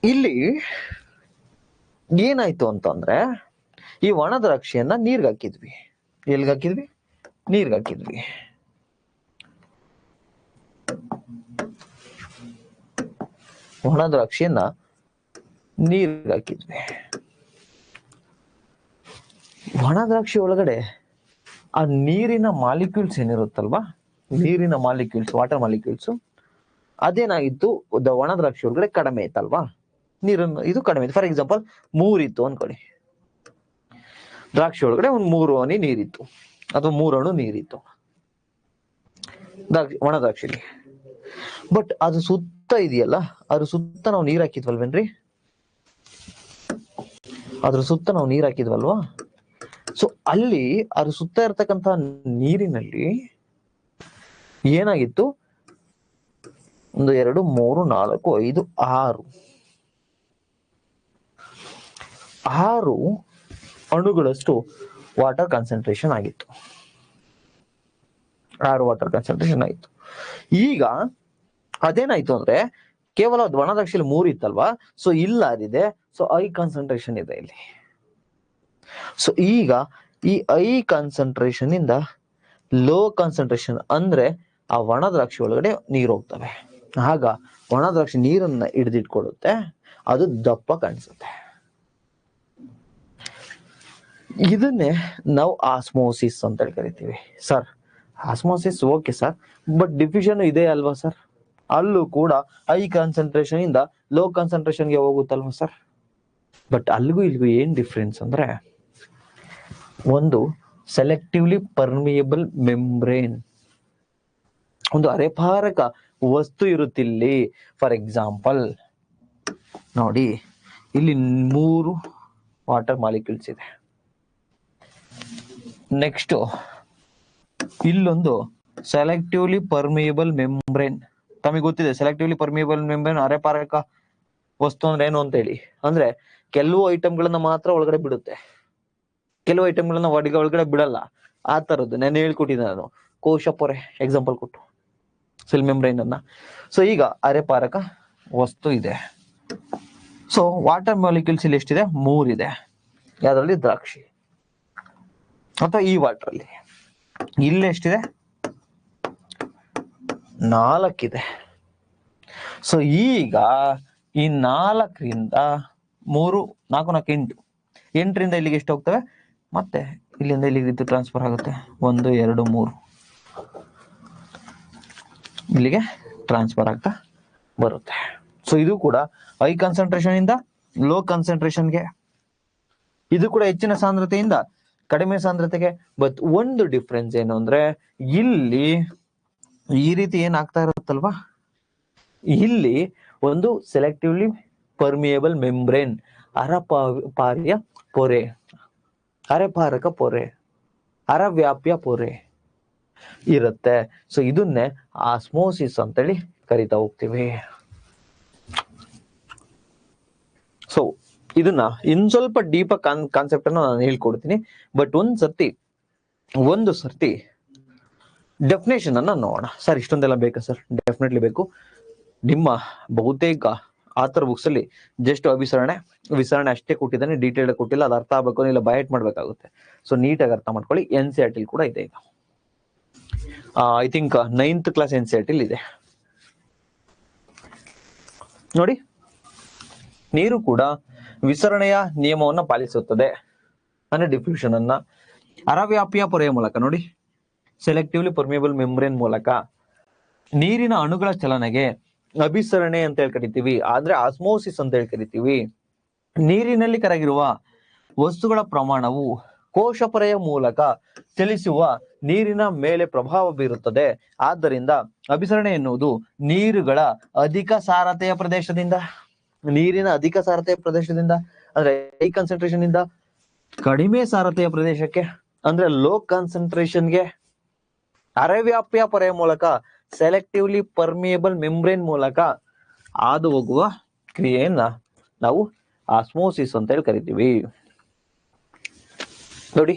S1: ಇಲ್ಲಿ ಏನಾಯ್ತು ಅಂತಂದ್ರೆ, ಈ ಒಣ ದ್ರಾಕ್ಷಿಯನ್ನ ನೀರ್ಗೆ ಹಾಕಿದ್ವಿ. ಎಲ್ಗ ಹಾಕಿದ್ವಿ? ನೀರ್ಗೆ ಹಾಕಿದ್ವಿ. ಒಣ ದ್ರಾಕ್ಷಿಯನ್ನ ನೀರ್ಗೆ ಹಾಕಿದ್ವಿ. ಒಣ ದ್ರಾಕ್ಷಿ ಒಳಗಡೆ ಆ ನೀರಿನ ಮಾಲಿಕ್ಯೂಲ್ಸ್ ಏನಿರುತ್ತಲ್ವಾ, ನೀರಿನ ಮಾಲಿಕ್ಯೂಲ್ಸ್, ವಾಟರ್ ಮಾಲಿಕ್ಯೂಲ್ಸ್, ಅದೇನಾಗಿತ್ತು, ಒಣ ದ್ರಾಕ್ಷಿ ಒಳಗಡೆ ಕಡಿಮೆ ಇತ್ತಲ್ವಾ, ನೀರನ್ನು ಇದು ಕಡಿಮೆ ಇದೆ. ಫಾರ್ ಎಕ್ಸಾಂಪಲ್ 3 ಇತ್ತು ಅನ್ಕೊಳ್ಳಿ, ದ್ರಾಕ್ಷಿ ಒಳಗಡೆ ಒಂದು 3 ಹನಿ ನೀರಿತ್ತು ಅಥವಾ 3 ಅಣು ನೀರಿತ್ತು ಒಣ ದ್ರಾಕ್ಷಿಲಿ. ಬಟ್ ಅದು ಸುತ್ತ ಇದೆಯಲ್ಲ, ಅದ್ರ ಸುತ್ತ ನಾವು ನೀರ್ ಹಾಕಿದ್ವಲ್ವೇನ್ರಿ, ಅದ್ರ ಸುತ್ತ ನಾವು ನೀರ್ ಹಾಕಿದ್ವಲ್ವಾ. ಸೊ ಅಲ್ಲಿ ಅದ್ರ ಸುತ್ತ ಇರ್ತಕ್ಕಂಥ ನೀರಿನಲ್ಲಿ ಏನಾಗಿತ್ತು, 1 2 3 4 5 6 ಅಣುಗಳಷ್ಟು ವಾಟರ್ ಕಾನ್ಸಂಟ್ರೇಷನ್ ಆಗಿತ್ತು. 6 ವಾಟರ್ ಕಾನ್ಸಂಟ್ರೇಷನ್ ಆಯಿತು. ಈಗ ಅದೇನಾಯ್ತು ಅಂದ್ರೆ ಕೇವಲ ಒಣ ದ್ರಾಕ್ಷಿಲಿ 3 ಇತ್ತಲ್ವಾ, ಸೊ ಇಲ್ಲ ಅದಿದೆ, ಸೊ ಐ ಕಾನ್ಸಂಟ್ರೇಷನ್ ಇದೆ ಇಲ್ಲಿ. ಸೊ ಈಗ ಈ ಐ ಕಾನ್ಸಂಟ್ರೇಷನ್ ಇಂದ ಲೋ ಕಾನ್ಸಂಟ್ರೇಷನ್ ಅಂದ್ರೆ ಆ ಒಣ ದ್ರಾಕ್ಷಿ ಒಳಗಡೆ ನೀರು ಹೋಗ್ತವೆ. ಆಗ ಒಣ ದ್ರಾಕ್ಷಿ ನೀರನ್ನ ಹಿಡಿದಿಟ್ಕೊಳ್ಳುತ್ತೆ, ಅದು ದಪ್ಪ ಕಾಣಿಸುತ್ತೆ. ಇದನ್ನೇ ನಾವು ಆಸ್ಮೋಸಿಸ್ ಅಂತ ಹೇಳಿ ಕರಿತೀವಿ. Sir osmosis okay sir, but diffusion ಇದೆ ಅಲ್ವಾ ಸರ್, ಅಲ್ಲೂ ಕೂಡ ಹೈ ಕಾನ್ಸಂಟ್ರೇಷನ್ ಇಂದ ಲೋ ಕಾನ್ಸಂಟ್ರೇಷನ್ಗೆ ಹೋಗುತ್ತಲ್ವಾ ಸರ್. ಬಟ್ ಅಲ್ಲಿಗೂ ಇಲ್ಲಿಗೂ ಏನ್ ಡಿಫ್ರೆನ್ಸ್ ಅಂದ್ರೆ, ಒಂದು ಸೆಲೆಕ್ಟಿವ್ಲಿ ಪರ್ಮಿಯಬಲ್ ಮೆಂಬ್ರೇನ್, ಒಂದು ಅರೆಪಾರಕ ವಸ್ತು ಇರುತ್ತಿಲ್ಲಿ. ಫಾರ್ ಎಕ್ಸಾಂಪಲ್ ನೋಡಿ, ಇಲ್ಲಿ 3 ವಾಟರ್ ಮಾಲಿಕ್ಯೂಲ್ಸ್ ಇದೆ. ನೆಕ್ಸ್ಟ್ ಇಲ್ಲೊಂದು ಸೆಲೆಕ್ಟಿವ್ಲಿ ಪರ್ಮಿಯಬಲ್ ಮೆಂಬ್ರೇನ್. ತಮಗೆ ಗೊತ್ತಿದೆ ಸೆಲೆಕ್ಟಿವ್ಲಿ ಪರ್ಮಿಯಬಲ್ ಮೆಂಬ್ರೇನ್ ಅರೆಪಾರಕ ವಸ್ತು ಅಂದ್ರೆ ಏನು ಅಂತ ಹೇಳಿ. ಅಂದ್ರೆ ಕೆಲವು ಐಟಮ್ಗಳನ್ನ ಮಾತ್ರ ಒಳಗಡೆ ಬಿಡುತ್ತೆ, ಕೆಲವು ಐಟಮ್ಗಳನ್ನ ಒಳಗಡೆ ಬಿಡಲ್ಲ. ಆ ತರದ್ದು ನಾನು ಹೇಳ್ಕೊಟ್ಟಿದ್ದೆ, ನಾನು ಕೋಶ ಪೊರೆ ಎಕ್ಸಾಂಪಲ್ ಕೊಟ್ಟು ಸೆಲ್ ಮೆಂಬ್ರೇನ್ ಅನ್ನ. ಸೊ ಈಗ ಅರೆಪಾರಕ ವಸ್ತು ಇದೆ. ಸೊ ವಾಟರ್ ಮಾಲಿಕ್ಯೂಲ್ಸ್ ಇಲ್ಲಿ ಎಷ್ಟಿದೆ, 3 ಇದೆ. ಯಾವ್ದ್ರಲ್ಲಿ, ದ್ರಾಕ್ಷಿ ಅಥವಾ ಈ ವಾಟರ್ ಅಲ್ಲಿ. ಇಲ್ಲಿ ಎಷ್ಟಿದೆ, 4 ಇದೆ. ಸೊ ಈಗ ಈ 4ರಿಂದ 3 4 4 8 8ರಿಂದ ಇಲ್ಲಿಗೆ ಎಷ್ಟು ಹೋಗ್ತವೆ, ಮತ್ತೆ ಇಲ್ಲಿಂದ ಇಲ್ಲಿಗೆ ಟ್ರಾನ್ಸ್ಫರ್ ಆಗುತ್ತೆ. 1 2 3 ಇಲ್ಲಿಗೆ ಟ್ರಾನ್ಸ್ಫರ್ ಆಗ್ತಾ ಬರುತ್ತೆ. ಸೊ ಇದು ಕೂಡ ಹೈ ಕಾನ್ಸಂಟ್ರೇಷನ್ ಇಂದ ಲೋ ಕಾನ್ಸಂಟ್ರೇಷನ್ಗೆ, ಇದು ಕೂಡ ಹೆಚ್ಚಿನ ಸಾಂದ್ರತೆಯಿಂದ ಕಡಿಮೆ ಸಾಂದ್ರತೆಗೆ. ಬಟ್ ಒಂದು ಡಿಫ್ರೆನ್ಸ್ ಏನು ಅಂದ್ರೆ, ಇಲ್ಲಿ ಈ ರೀತಿ ಏನಾಗ್ತಾ ಇರುತ್ತಲ್ವಾ, ಇಲ್ಲಿ ಒಂದು ಸೆಲೆಕ್ಟಿವ್ಲಿ ಪರ್ಮಿಯಬಲ್ ಮೆಂಬ್ರೇನ್, ಅರಪಾರ್ಯ ಪೊರೆ, ಅರೆಪಾರಕ ಪೊರೆ, ಅರವ್ಯಾಪ್ಯ ಪೊರೆ ಇರುತ್ತೆ. ಸೊ ಇದನ್ನೇ ಆಸ್ಮೋಸಿಸ್ ಅಂತೇಳಿ ಕರಿತಾ ಹೋಗ್ತೀವಿ. ಸೊ ಇದನ್ನ ಇನ್ ಸ್ವಲ್ಪ ಡೀಪ್ ಕಾನ್ಸೆಪ್ಟ್ ಅನ್ನು ನಾನು ಹೇಳ್ಕೊಡ್ತೀನಿ. ಬಟ್ ಒಂದು ಸರ್ತಿ ಡೆಫಿನೇಷನ್ ಅನ್ನ ನೋಡೋಣ. ಸರ್ ಇಷ್ಟೊಂದೆಲ್ಲ ಬೇಕಾ ಸರ್? ಡೆಫಿನೆಟ್ಲಿ ಬೇಕು. ನಿಮ್ಮ ಬಹುತೇಕ ಆತರ ಬುಕ್ಸ್ ಅಲ್ಲಿ ಜಸ್ಟ್ ವಿಸರಣೆ ಅಷ್ಟೇ ಕೊಟ್ಟಿದ್ದಾನೆ, ಡೀಟೇಲ್ ಕೊಟ್ಟಿಲ್ಲ. ಅದು ಅರ್ಥ ಆಗ್ಬೇಕು, ಇಲ್ಲ ಬೈಟ್ ಮಾಡ್ಬೇಕಾಗುತ್ತೆ. ಸೊ ನೀಟಾಗಿ ಅರ್ಥ ಮಾಡ್ಕೊಳ್ಳಿ. NCERT ಕೂಡ ಇದೆ ಈಗ. I think 9th class NCERT ಇದೆ ನೋಡಿ. ನೀರು ಕೂಡ ವಿಸರಣೆಯ ನಿಯಮವನ್ನ ಪಾಲಿಸುತ್ತದೆ ಅಂದ್ರೆ ಡಿಫ್ಯೂಷನ್ ಅನ್ನ. ಅರವ್ಯಾಪ್ಯ ಪೊರೆಯ ಮೂಲಕ ನೋಡಿ, ಸೆಲೆಕ್ಟಿವ್ಲಿ ಪರ್ಮಿಯಬಲ್ ಮೆಂಬ್ರೇನ್ ಮೂಲಕ ನೀರಿನ ಅಣುಗಳ ಚಲನೆಗೆ ಅಭಿಸರಣೆ ಅಂತ ಹೇಳಿ ಕರಿತೀವಿ, ಆದ್ರೆ ಆಸ್ಮೋಸಿಸ್ ಅಂತ ಹೇಳಿ ಕರಿತೀವಿ. ನೀರಿನಲ್ಲಿ ಕರಗಿರುವ ವಸ್ತುಗಳ ಪ್ರಮಾಣವು ಕೋಶ ಪೊರೆಯ ಮೂಲಕ ಚಲಿಸುವ ನೀರಿನ ಮೇಲೆ ಪ್ರಭಾವ ಬೀರುತ್ತದೆ. ಆದ್ದರಿಂದ ಅಭಿಸರಣೆ ಎನ್ನುವುದು ನೀರಿನ ಅಧಿಕ ಸಾರತೆಯ ಪ್ರದೇಶದಿಂದ ಅಂದ್ರೆ ಹೈ ಕಾನ್ಸಂಟ್ರೇಷನ್ ಇಂದ ಕಡಿಮೆ ಸಾರತೆಯ ಪ್ರದೇಶಕ್ಕೆ ಅಂದ್ರೆ ಲೋ ಕಾನ್ಸಂಟ್ರೇಷನ್ಗೆ ಅರೆವ್ಯಾಪ್ಯ ಪೊರೆಯ ಮೂಲಕ ಸೆಲೆಕ್ಟಿವ್ಲಿ ಪರ್ಮಿಯಬಲ್ ಮೆಂಬ್ರೇನ್ ಮೂಲಕ ಹಾದು ಹೋಗುವ ಕ್ರಿಯೆಯನ್ನ ನಾವು ಆಸ್ಮೋಸಿಸ್ ಅಂತ ಹೇಳಿ ಕರಿತೀವಿ. ನೋಡಿ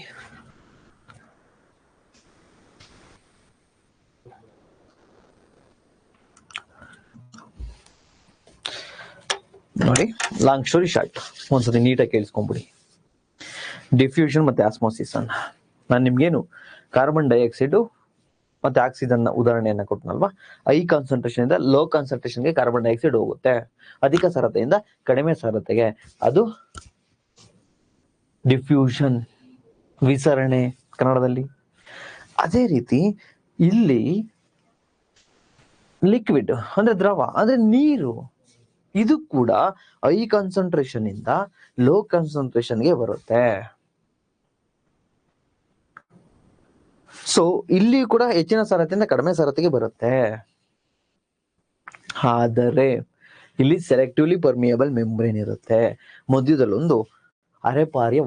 S1: ಲಾಂಗ್ ಸ್ಟೋರಿ ಶಾರ್ಟ್, ಒಂದ್ಸತಿ ನೀಟಾಗಿ ಕೇಳಿಸ್ಕೊಂಡ್ಬಿಡಿ. ಡಿಫ್ಯೂಷನ್ ಮತ್ತೆ ಆಸ್ಮೋಸಿಸ್ ಅನ್ನ ನಾನು ನಿಮ್ಗೇನು ಕಾರ್ಬನ್ ಡೈಆಕ್ಸೈಡ್ ಮತ್ತೆ ಆಕ್ಸಿಜನ್ ಉದಾಹರಣೆಯನ್ನ ಕೊಟ್ಟನಲ್ವಾ. ಹೈ ಕಾನ್ಸಂಟ್ರೇಷನ್ ಇಂದ ಲೋ ಕಾನ್ಸಂಟ್ರೇಷನ್ಗೆ ಕಾರ್ಬನ್ ಡೈಆಕ್ಸೈಡ್ ಹೋಗುತ್ತೆ, ಅಧಿಕ ಸಾರತೆಯಿಂದ ಕಡಿಮೆ ಸಾರತೆಗೆ, ಅದು ಡಿಫ್ಯೂಷನ್, ವಿಸರಣೆ ಕನ್ನಡದಲ್ಲಿ. ಅದೇ ರೀತಿ ಇಲ್ಲಿ ಲಿಕ್ವಿಡ್ ಅಂದ್ರೆ ದ್ರವ ಅಂದ್ರೆ ನೀರು, ಇದು ಕೂಡ ಹೈ ಕಾನ್ಸಂಟ್ರೇಷನ್ ಇಂದ ಲೋ ಕಾನ್ಸಂಟ್ರೇಷನ್ಗೆ ಬರುತ್ತೆ. ಸೊ ಇಲ್ಲಿ ಕೂಡ ಹೆಚ್ಚಿನ ಸಾರತೆಯಿಂದ ಕಡಿಮೆ ಸಾರತೆಗೆ ಬರುತ್ತೆ. ಆದರೆ ಇಲ್ಲಿ ಸೆಲೆಕ್ಟಿವ್ಲಿ ಪರ್ಮಿಯಬಲ್ ಮೆಂಬ್ರೇನ್ ಇರುತ್ತೆ. ಮಧ್ಯದಲ್ಲೊಂದು ಅರೆವ್ಯಾಪಿಯ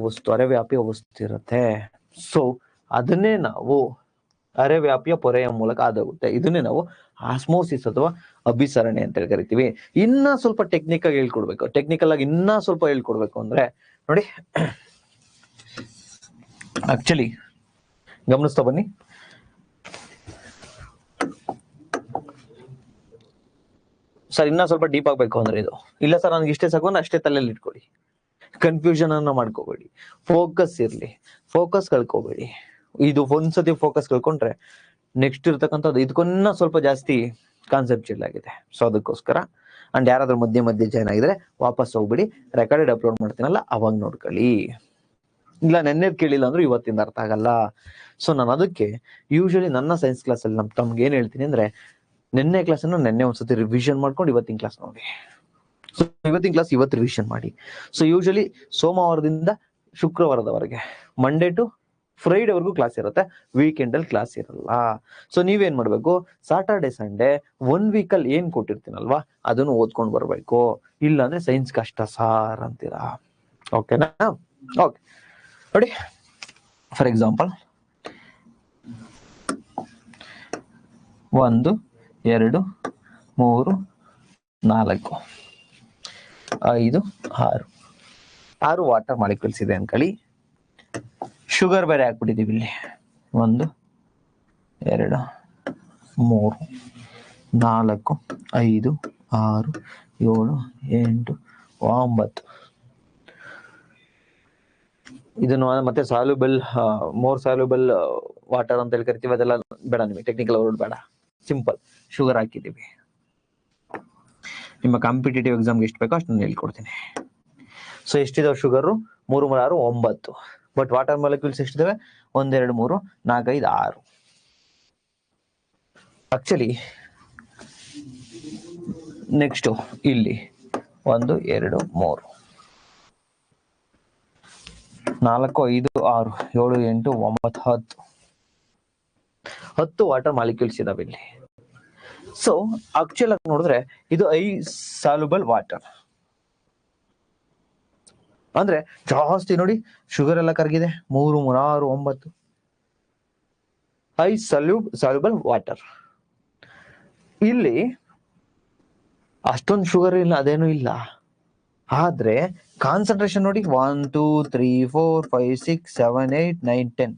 S1: ವಸ್ತು ಇರುತ್ತೆ. ಸೊ ಅದನ್ನೇ ನಾವು ಅರೆವ್ಯಾಪಿಯ ಪೊರೆಯ ಮೂಲಕ ಆದೋಗುತ್ತೆ. ಇದನ್ನೇ ನಾವು ಆಸ್ಮೋಸಿಸ್ ಅಥವಾ ಅಭಿಸರಣೆ ಅಂತ ಹೇಳಿ ಕರಿತೀವಿ. ಇನ್ನ ಸ್ವಲ್ಪ ಟೆಕ್ನಿಕಲ್ ಆಗಿ ಇನ್ನ ಸ್ವಲ್ಪ ಹೇಳ್ಕೊಡ್ಬೇಕು ಅಂದ್ರೆ ನೋಡಿ, ಆಕ್ಚುಲಿ ಗಮನಿಸ್ತಾ ಬನ್ನಿ. ಸರ್ ಇನ್ನ ಸ್ವಲ್ಪ ಡೀಪ್ ಆಗ್ಬೇಕು ಅಂದ್ರೆ ಇದು ಇಲ್ಲ ಸರ್ ನನ್ಗೆ ಇಷ್ಟೇ ಸಾಕು ಅಷ್ಟೇ ತಲೆಯಲ್ಲಿ ಇಟ್ಕೊಳ್ಳಿ. ಕನ್ಫ್ಯೂಷನ್ ಅನ್ನ ಮಾಡ್ಕೋಬೇಡಿ, ಫೋಕಸ್ ಇರ್ಲಿ, ಫೋಕಸ್ ಕಳ್ಕೋಬೇಡಿ. ಇದು ಒಂದ್ಸತಿ ಫೋಕಸ್ ಕಳ್ಕೊಂಡ್ರೆ ನೆಕ್ಸ್ಟ್ ಇರ್ತಕ್ಕಂಥದ್ದು ಇದಕ್ಕಿನ್ನ ಸ್ವಲ್ಪ ಜಾಸ್ತಿ ಕಾನ್ಸೆಪ್ಚುಯಲ್ ಆಗಿದೆ. ಸೊ ಅದಕ್ಕೋಸ್ಕರ ಅಂಡ್ ಯಾರಾದ್ರೂ ಮಧ್ಯೆ ಜಾಯ್ನ್ ಆಗಿದ್ರೆ ವಾಪಸ್ ಹೋಗ್ಬಿಡಿ, ರೆಕಾರ್ಡೆಡ್ ಅಪ್ಲೋಡ್ ಮಾಡ್ತೀನಲ್ಲ ಅವಾಗ ನೋಡ್ಕೊಳ್ಳಿ. ಇಲ್ಲ ನೆನ್ನೆದ್ ಕೇಳಿಲ್ಲ ಅಂದ್ರೆ ಇವತ್ತಿಂದ ಅರ್ಥ ಆಗಲ್ಲ. ಸೊ ನಾನು ಅದಕ್ಕೆ ಯೂಶಲಿ ನನ್ನ ಸೈನ್ಸ್ ಕ್ಲಾಸ್ ಅಲ್ಲಿ ತಮ್ಗೆ ಏನ್ ಹೇಳ್ತೀನಿ ಅಂದ್ರೆ, ನೆನ್ನೆ ಕ್ಲಾಸ್ ಅನ್ನು ನೆನ್ನೆ ಒಂದ್ಸತಿ ರಿವಿಷನ್ ಮಾಡ್ಕೊಂಡು ಇವತ್ತಿನ ಕ್ಲಾಸ್ ನೋಡಿ. ಸೊ ಇವತ್ತಿನ ಕ್ಲಾಸ್ ಇವತ್ತು ರಿವಿಷನ್ ಮಾಡಿ. ಸೊ ಯೂಶಲಿ ಸೋಮವಾರದಿಂದ ಶುಕ್ರವಾರದವರೆಗೆ, ಮಂಡೇ ಟು ಫ್ರೈಡೆವರೆಗೂ ಕ್ಲಾಸ್ ಇರುತ್ತೆ, ವೀಕೆಂಡ್ ಅಲ್ಲಿ ಕ್ಲಾಸ್ ಇರಲ್ಲ. ಸೊ ನೀವೇನ್ ಮಾಡ್ಬೇಕು, ಸಾಟರ್ಡೆ ಸಂಡೇ 1 ವೀಕ್ ಅಲ್ಲಿ ಏನ್ ಕೊಟ್ಟಿರ್ತೀನಲ್ವಾ ಅದನ್ನು ಓದ್ಕೊಂಡು ಬರ್ಬೇಕು. ಇಲ್ಲ ಅಂದ್ರೆ ಸೈನ್ಸ್ ಕಷ್ಟ ಸಾರ್ ಅಂತೀರಾ. ಓಕೆನಾ? ಓಕೆ ನೋಡಿ, ಫಾರ್ ಎಕ್ಸಾಂಪಲ್ 1 2 3 4 5 6 ವಾಟರ್ ಮಾಲಿಕ್ಯೂಲ್ಸ್ ಇದೆ ಅನ್ಕೊಳ್ಳಿ. ಶುಗರ್ ಬೇರೆ ಹಾಕ್ಬಿಟ್ಟಿದೀವಿ ಇಲ್ಲಿ. 1 2 3 4 5 6 7 8 9. ಇದನ್ನು ಮತ್ತೆ ಸಾಲ್ಯುಬಲ್, ಮೋರ್ ಸಾಲ್ಯುಬಲ್ ವಾಟರ್ ಅಂತ ಹೇಳಿ ಕರಿತೀವಿ. ಅದೆಲ್ಲ ಬೇಡ, ನಿಮಗೆ ಟೆಕ್ನಿಕಲ್ ವರ್ಡ್ ಬೇಡ, ಸಿಂಪಲ್ ಶುಗರ್ ಹಾಕಿದೀವಿ. ನಿಮ್ಮ ಕಾಂಪಿಟೇಟಿವ್ ಎಕ್ಸಾಮ್ಗೆ ಎಷ್ಟು ಬೇಕೋ ಅಷ್ಟನ್ನು ಹೇಳ್ಕೊಡ್ತೀನಿ. ಸೊ ಎಷ್ಟಿದಾವೆ ಶುಗರು? 3 3 6 9. ಬಟ್ ವಾಟರ್ ಮಾಲಿಕ್ಯೂಲ್ಸ್ ಎಷ್ಟಿದಾವೆ? 1 2 3 4 5 6. ಆಕ್ಚುಲಿ ನೆಕ್ಸ್ಟ್ ಇಲ್ಲಿ 1 2 3 4 5 6 7 8 9 10 ವಾಟರ್ ಮಾಲಿಕ್ಯೂಲ್ಸ್ ಇದಾವೆ ಇಲ್ಲಿ. ಸೊ ಆಕ್ಚುಲ್ ಆಗಿ ನೋಡಿದ್ರೆ ಇದು ಐ ಸಾಲ್ಯುಬಲ್ ವಾಟರ್ ಅಂದ್ರೆ ಜಾಸ್ತಿ ನೋಡಿ, ಶುಗರ್ ಎಲ್ಲ ಕರಗಿದೆ. 3 3 6 9 ಐ ಸಾಲ್ಯುಬಲ್ ವಾಟರ್. ಇಲ್ಲಿ ಅಷ್ಟೊಂದು ಶುಗರ್ ಇಲ್ಲ, ಅದೇನು ಇಲ್ಲ. ಆದ್ರೆ ಕಾನ್ಸಂಟ್ರೇಷನ್ ನೋಡಿ, 1 2 3 4 5 6 7 8 9 10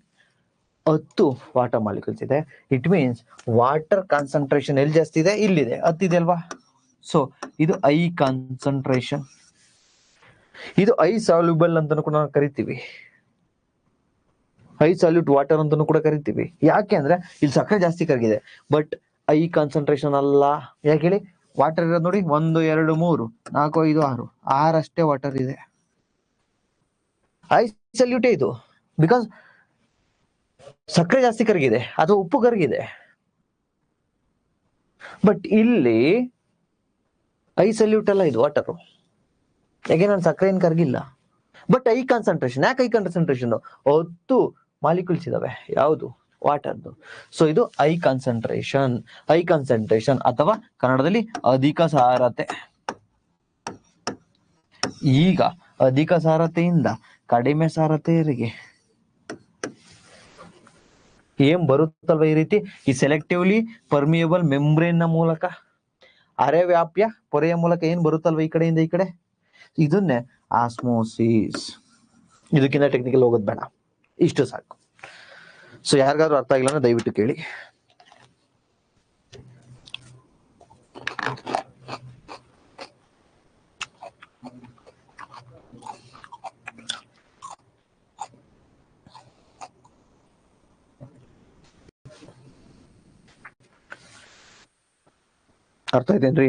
S1: 10 ವಾಟರ್ ಮಾಲಿಕ್ಯೂಲ್ಸ್ ಇದೆ. ಇಟ್ ಮೀನ್ಸ್ ವಾಟರ್ ಕಾನ್ಸಂಟ್ರೇಷನ್ ಎಲ್ಲಿ ಜಾಸ್ತಿ ಇದೆ? ಇಲ್ಲಿದೆ, 10 ಇದೆ ಅಲ್ವಾ. ಸೊ ಇದು ಐ ಕಾನ್ಸಂಟ್ರೇಷನ್. ಇದು ಐ ಸಾಲ್ಯುಬಲ್ ಅಂತಾನು ಕೂಡ ಕರಿತೀವಿ, ಐ ಸಾಲ್ಯೂಟ್ ವಾಟರ್ ಅಂತಾನು ಕೂಡ ಕರಿತೀವಿ. ಯಾಕೆ ಅಂದ್ರೆ ಇಲ್ಲಿ ಸಕ್ಕರೆ ಜಾಸ್ತಿ ಕರಗಿದೆ, ಬಟ್ ಐ ಕಾನ್ಸಂಟ್ರೇಷನ್ ಅಲ್ಲ. ಯಾಕೆ ಹೇಳಿ? ವಾಟರ್ ಇರೋದು ನೋಡಿ, 1 2 3 4 5 6 6 ಅಷ್ಟೇ ವಾಟರ್ ಇದೆ. ಐ ಸಲ್ಯೂಟೇ ಇದು, ಬಿಕಾಸ್ ಸಕ್ಕರೆ ಜಾಸ್ತಿ ಕರಗಿದೆ ಅಥವಾ ಉಪ್ಪು ಕರಗಿದೆ. ಬಟ್ ಇಲ್ಲಿ ಐ ಸಲ್ಯೂಟ್ ಅಲ್ಲ ಇದು ವಾಟರ್. ಯಾಕೆ? ನಾನು ಸಕ್ಕರೆ ಏನು ಕರಗಿಲ್ಲ, ಬಟ್ ಐ ಕಾನ್ಸಂಟ್ರೇಷನ್. ಯಾಕೆ ಐ ಕಾನ್ಸಂಟ್ರೇಷನ್? 10 ಮಾಲಿಕ್ಯೂಲ್ಸ್ ಇದಾವೆ, ಯಾವುದು? ವಾಟರ್ದು. ಸೊ ಇದು ಐ ಕಾನ್ಸಂಟ್ರೇಷನ್. ಐ ಕಾನ್ಸಂಟ್ರೇಷನ್ ಅಥವಾ ಕನ್ನಡದಲ್ಲಿ ಅಧಿಕ ಸಾರತೆ. ಈಗ ಅಧಿಕ ಸಾರತೆಯಿಂದ ಕಡಿಮೆ ಸಾರತೆಯರಿಗೆ ಏನ್ ಬರುತ್ತಲ್ವ ಈ ರೀತಿ, ಈ ಸೆಲೆಕ್ಟಿವ್ಲಿ ಪರ್ಮಿಯಬಲ್ ಮೆಂಬ್ರೇನ್ ನ ಮೂಲಕ, ಅರೆವ್ಯಾಪ್ಯ ಪೊರೆಯ ಮೂಲಕ ಏನ್ ಬರುತ್ತಲ್ವ ಈ ಕಡೆಯಿಂದ ಈ ಕಡೆ, ಇದನ್ನೇ ಆಸ್ಮೋಸಿಸ್. ಇದಕ್ಕಿಂತ ಟೆಕ್ನಿಕಲ್ ಹೋಗೋದು ಬೇಡ, ಇಷ್ಟು ಸಾಕು. ಸೊ ಯಾರಿಗಾದ್ರೂ ಅರ್ಥ ಆಗಿಲ್ಲ ಅಂದ್ರೆ ದಯವಿಟ್ಟು ಕೇಳಿ. ಅರ್ಥ ಆಯ್ತೇನ್ರಿ?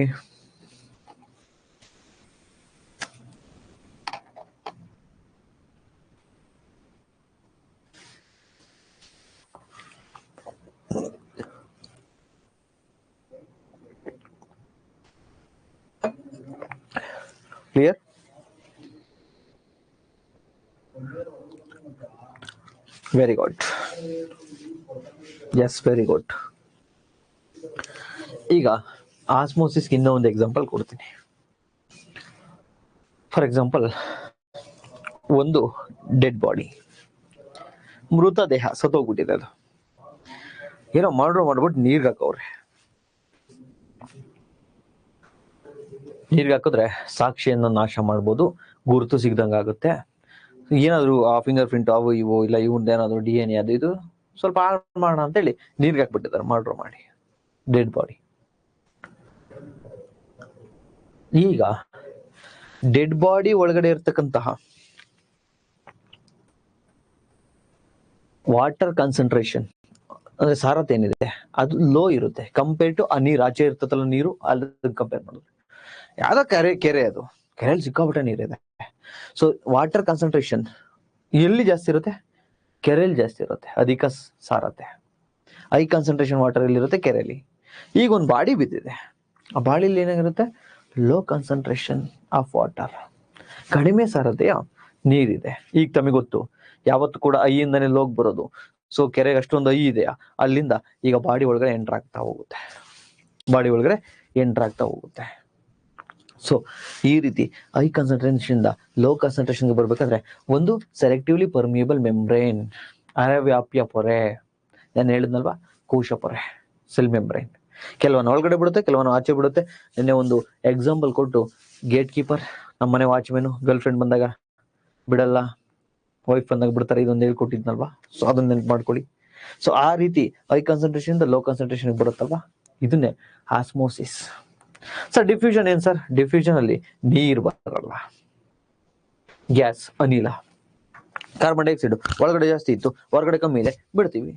S1: Clear? Very good. Yes, very good. ಈಗ ಆಸ್ಮೋಸಿಸ್ ಇನ್ನೂ ಒಂದು ಎಕ್ಸಾಂಪಲ್ ಕೊಡ್ತೀನಿ. ಫಾರ್ ಎಕ್ಸಾಂಪಲ್, ಒಂದು ಡೆಡ್ ಬಾಡಿ, ಮೃತದೇಹ ಸತ್ತೋಗ್ಬಿಟ್ಟಿದೆ. ಅದು ಏನೋ ಮಾಡ್ಬಿಟ್ಟು ನೀರ್ಗೆ ಹಾಕವ್ರೆ. ನೀರ್ಗೆ ಹಾಕಿದ್ರೆ ಸಾಕ್ಷಿಯನ್ನು ನಾಶ ಮಾಡ್ಬೋದು, ಗುರುತು ಸಿಗ್ದಂಗೆ ಆಗುತ್ತೆ. ಏನಾದ್ರು ಆ ಫಿಂಗರ್ ಪ್ರಿಂಟ್ ಅವು ಇವು ಇಲ್ಲ ಇವ್ರದ್ದು ಏನಾದ್ರು DNA ಅದು ಇದು ಸ್ವಲ್ಪ ಹಾಳು ಮಾಡೋಣ ಅಂತೇಳಿ ನೀರ್ಗೆ ಹಾಕ್ಬಿಟ್ಟಿದ್ದಾರೆ ಮರ್ಡರ್ ಮಾಡಿ ಡೆಡ್ ಬಾಡಿ. ಈಗ ಡೆಡ್ ಬಾಡಿ ಒಳಗಡೆ ಇರ್ತಕ್ಕಂತಹ ವಾಟರ್ ಕಾನ್ಸಂಟ್ರೇಷನ್ ಅಂದ್ರೆ ಸಾರತೆ ಏನಿದೆ ಅದು ಲೋ ಇರುತ್ತೆ ಕಂಪೇರ್ ಟು ಆ ನೀರು ಆಚೆ ಇರ್ತದಲ್ಲ ನೀರು ಅಲ್ಲಿ ಕಂಪೇರ್ ಮಾಡಿದ್ರೆ. ಯಾವ್ದೋ ಕೆರೆ ಅದು ಕೆರೆಯಲ್ಲಿ ಸಿಕ್ಕಾಪಟ್ಟೆ ನೀರಿದೆ. ಸೊ ವಾಟರ್ ಕಾನ್ಸಂಟ್ರೇಷನ್ ಎಲ್ಲಿ ಜಾಸ್ತಿ ಇರುತ್ತೆ? ಕೆರೆಯಲ್ಲಿ ಜಾಸ್ತಿ ಇರುತ್ತೆ, ಅಧಿಕ ಸಾರತೆ. ಹೈ ಕಾನ್ಸಂಟ್ರೇಷನ್ ವಾಟರ್ ಎಲ್ಲಿರುತ್ತೆ? ಕೆರೆಯಲ್ಲಿ. ಈಗ ಒಂದು ಬಾಡಿ ಬಿದ್ದಿದೆ, ಆ ಬಾಡಿಲಿ ಏನಾಗಿರುತ್ತೆ? ಲೋ ಕಾನ್ಸಂಟ್ರೇಷನ್ ಆಫ್ ವಾಟರ್, ಕಡಿಮೆ ಸಾರತೆಯ ನೀರಿದೆ. ಈಗ ತಮಗೆ ಗೊತ್ತು, ಯಾವತ್ತು ಕೂಡ ಐಯಿಂದನೇ ಲೋಗ್ ಬರೋದು. ಸೊ ಕೆರೆಗೆ ಅಷ್ಟೊಂದು ಐ ಇದೆಯಾ, ಅಲ್ಲಿಂದ ಈಗ ಬಾಡಿ ಒಳಗಡೆ ಎಂಟರ್ ಆಗ್ತಾ ಹೋಗುತ್ತೆ. ಸೊ ಈ ರೀತಿ ಹೈ ಕಾನ್ಸಂಟ್ರೇಷನ್ ಇಂದ ಲೋ ಕಾನ್ಸಂಟ್ರೇಷನ್ಗೆ ಬರ್ಬೇಕಾದ್ರೆ ಒಂದು ಸೆಲೆಕ್ಟಿವ್ಲಿ ಪರ್ಮಿಯಬಲ್ ಮೆಂಬ್ರೇನ್, ಅರೆವ್ಯಾಪ್ಯ ಪೊರೆ, ನಾನು ಹೇಳಿದ್ನಲ್ವಾ ಕೋಶ ಪೊರೆ, ಸೆಲ್ ಮೆಂಬ್ರೇನ್. ಕೆಲವೊಂದು ಒಳಗಡೆ ಬಿಡುತ್ತೆ, ಕೆಲವೊಂದು ಆಚೆ ಬಿಡುತ್ತೆ. ನಿನ್ನೆ ಒಂದು ಎಕ್ಸಾಂಪಲ್ ಕೊಟ್ಟು, ಗೇಟ್ ಕೀಪರ್, ನಮ್ಮನೆ ವಾಚ್ಮೆನು ಗರ್ಲ್ ಫ್ರೆಂಡ್ ಬಂದಾಗ ಬಿಡಲ್ಲ, ವೈಫ್ ಬಂದಾಗ ಬಿಡ್ತಾರೆ, ಇದೊಂದು ಹೇಳ್ಕೊಟ್ಟಿದ್ನಲ್ವಾ. ಸೊ ಅದನ್ನ ನೆನ್ಪು ಮಾಡ್ಕೊಳ್ಳಿ. ಸೊ ಆ ರೀತಿ ಹೈ ಕಾನ್ಸಂಟ್ರೇಷನ್ ಇಂದ ಲೋ ಕಾನ್ಸಂಟ್ರೇಷನ್ ಬರುತ್ತಲ್ವಾ, ಇದನ್ನೇ ಆಸ್ಮೋಸಿಸ್. ಸರ್ ಡಿಫ್ಯೂಷನ್ ಏನ್ ಸರ್? ಡಿಫ್ಯೂಷನ್ ಅಲ್ಲಿ ನೀರು ಬರಲ್ಲ, ಗ್ಯಾಸ್, ಅನಿಲ, ಕಾರ್ಬನ್ ಡೈಆಕ್ಸೈಡ್ ಒಳಗಡೆ ಜಾಸ್ತಿ ಇತ್ತು, ಹೊರಗಡೆ ಕಮ್ಮಿ ಇದೆ, ಬಿಡ್ತೀವಿ.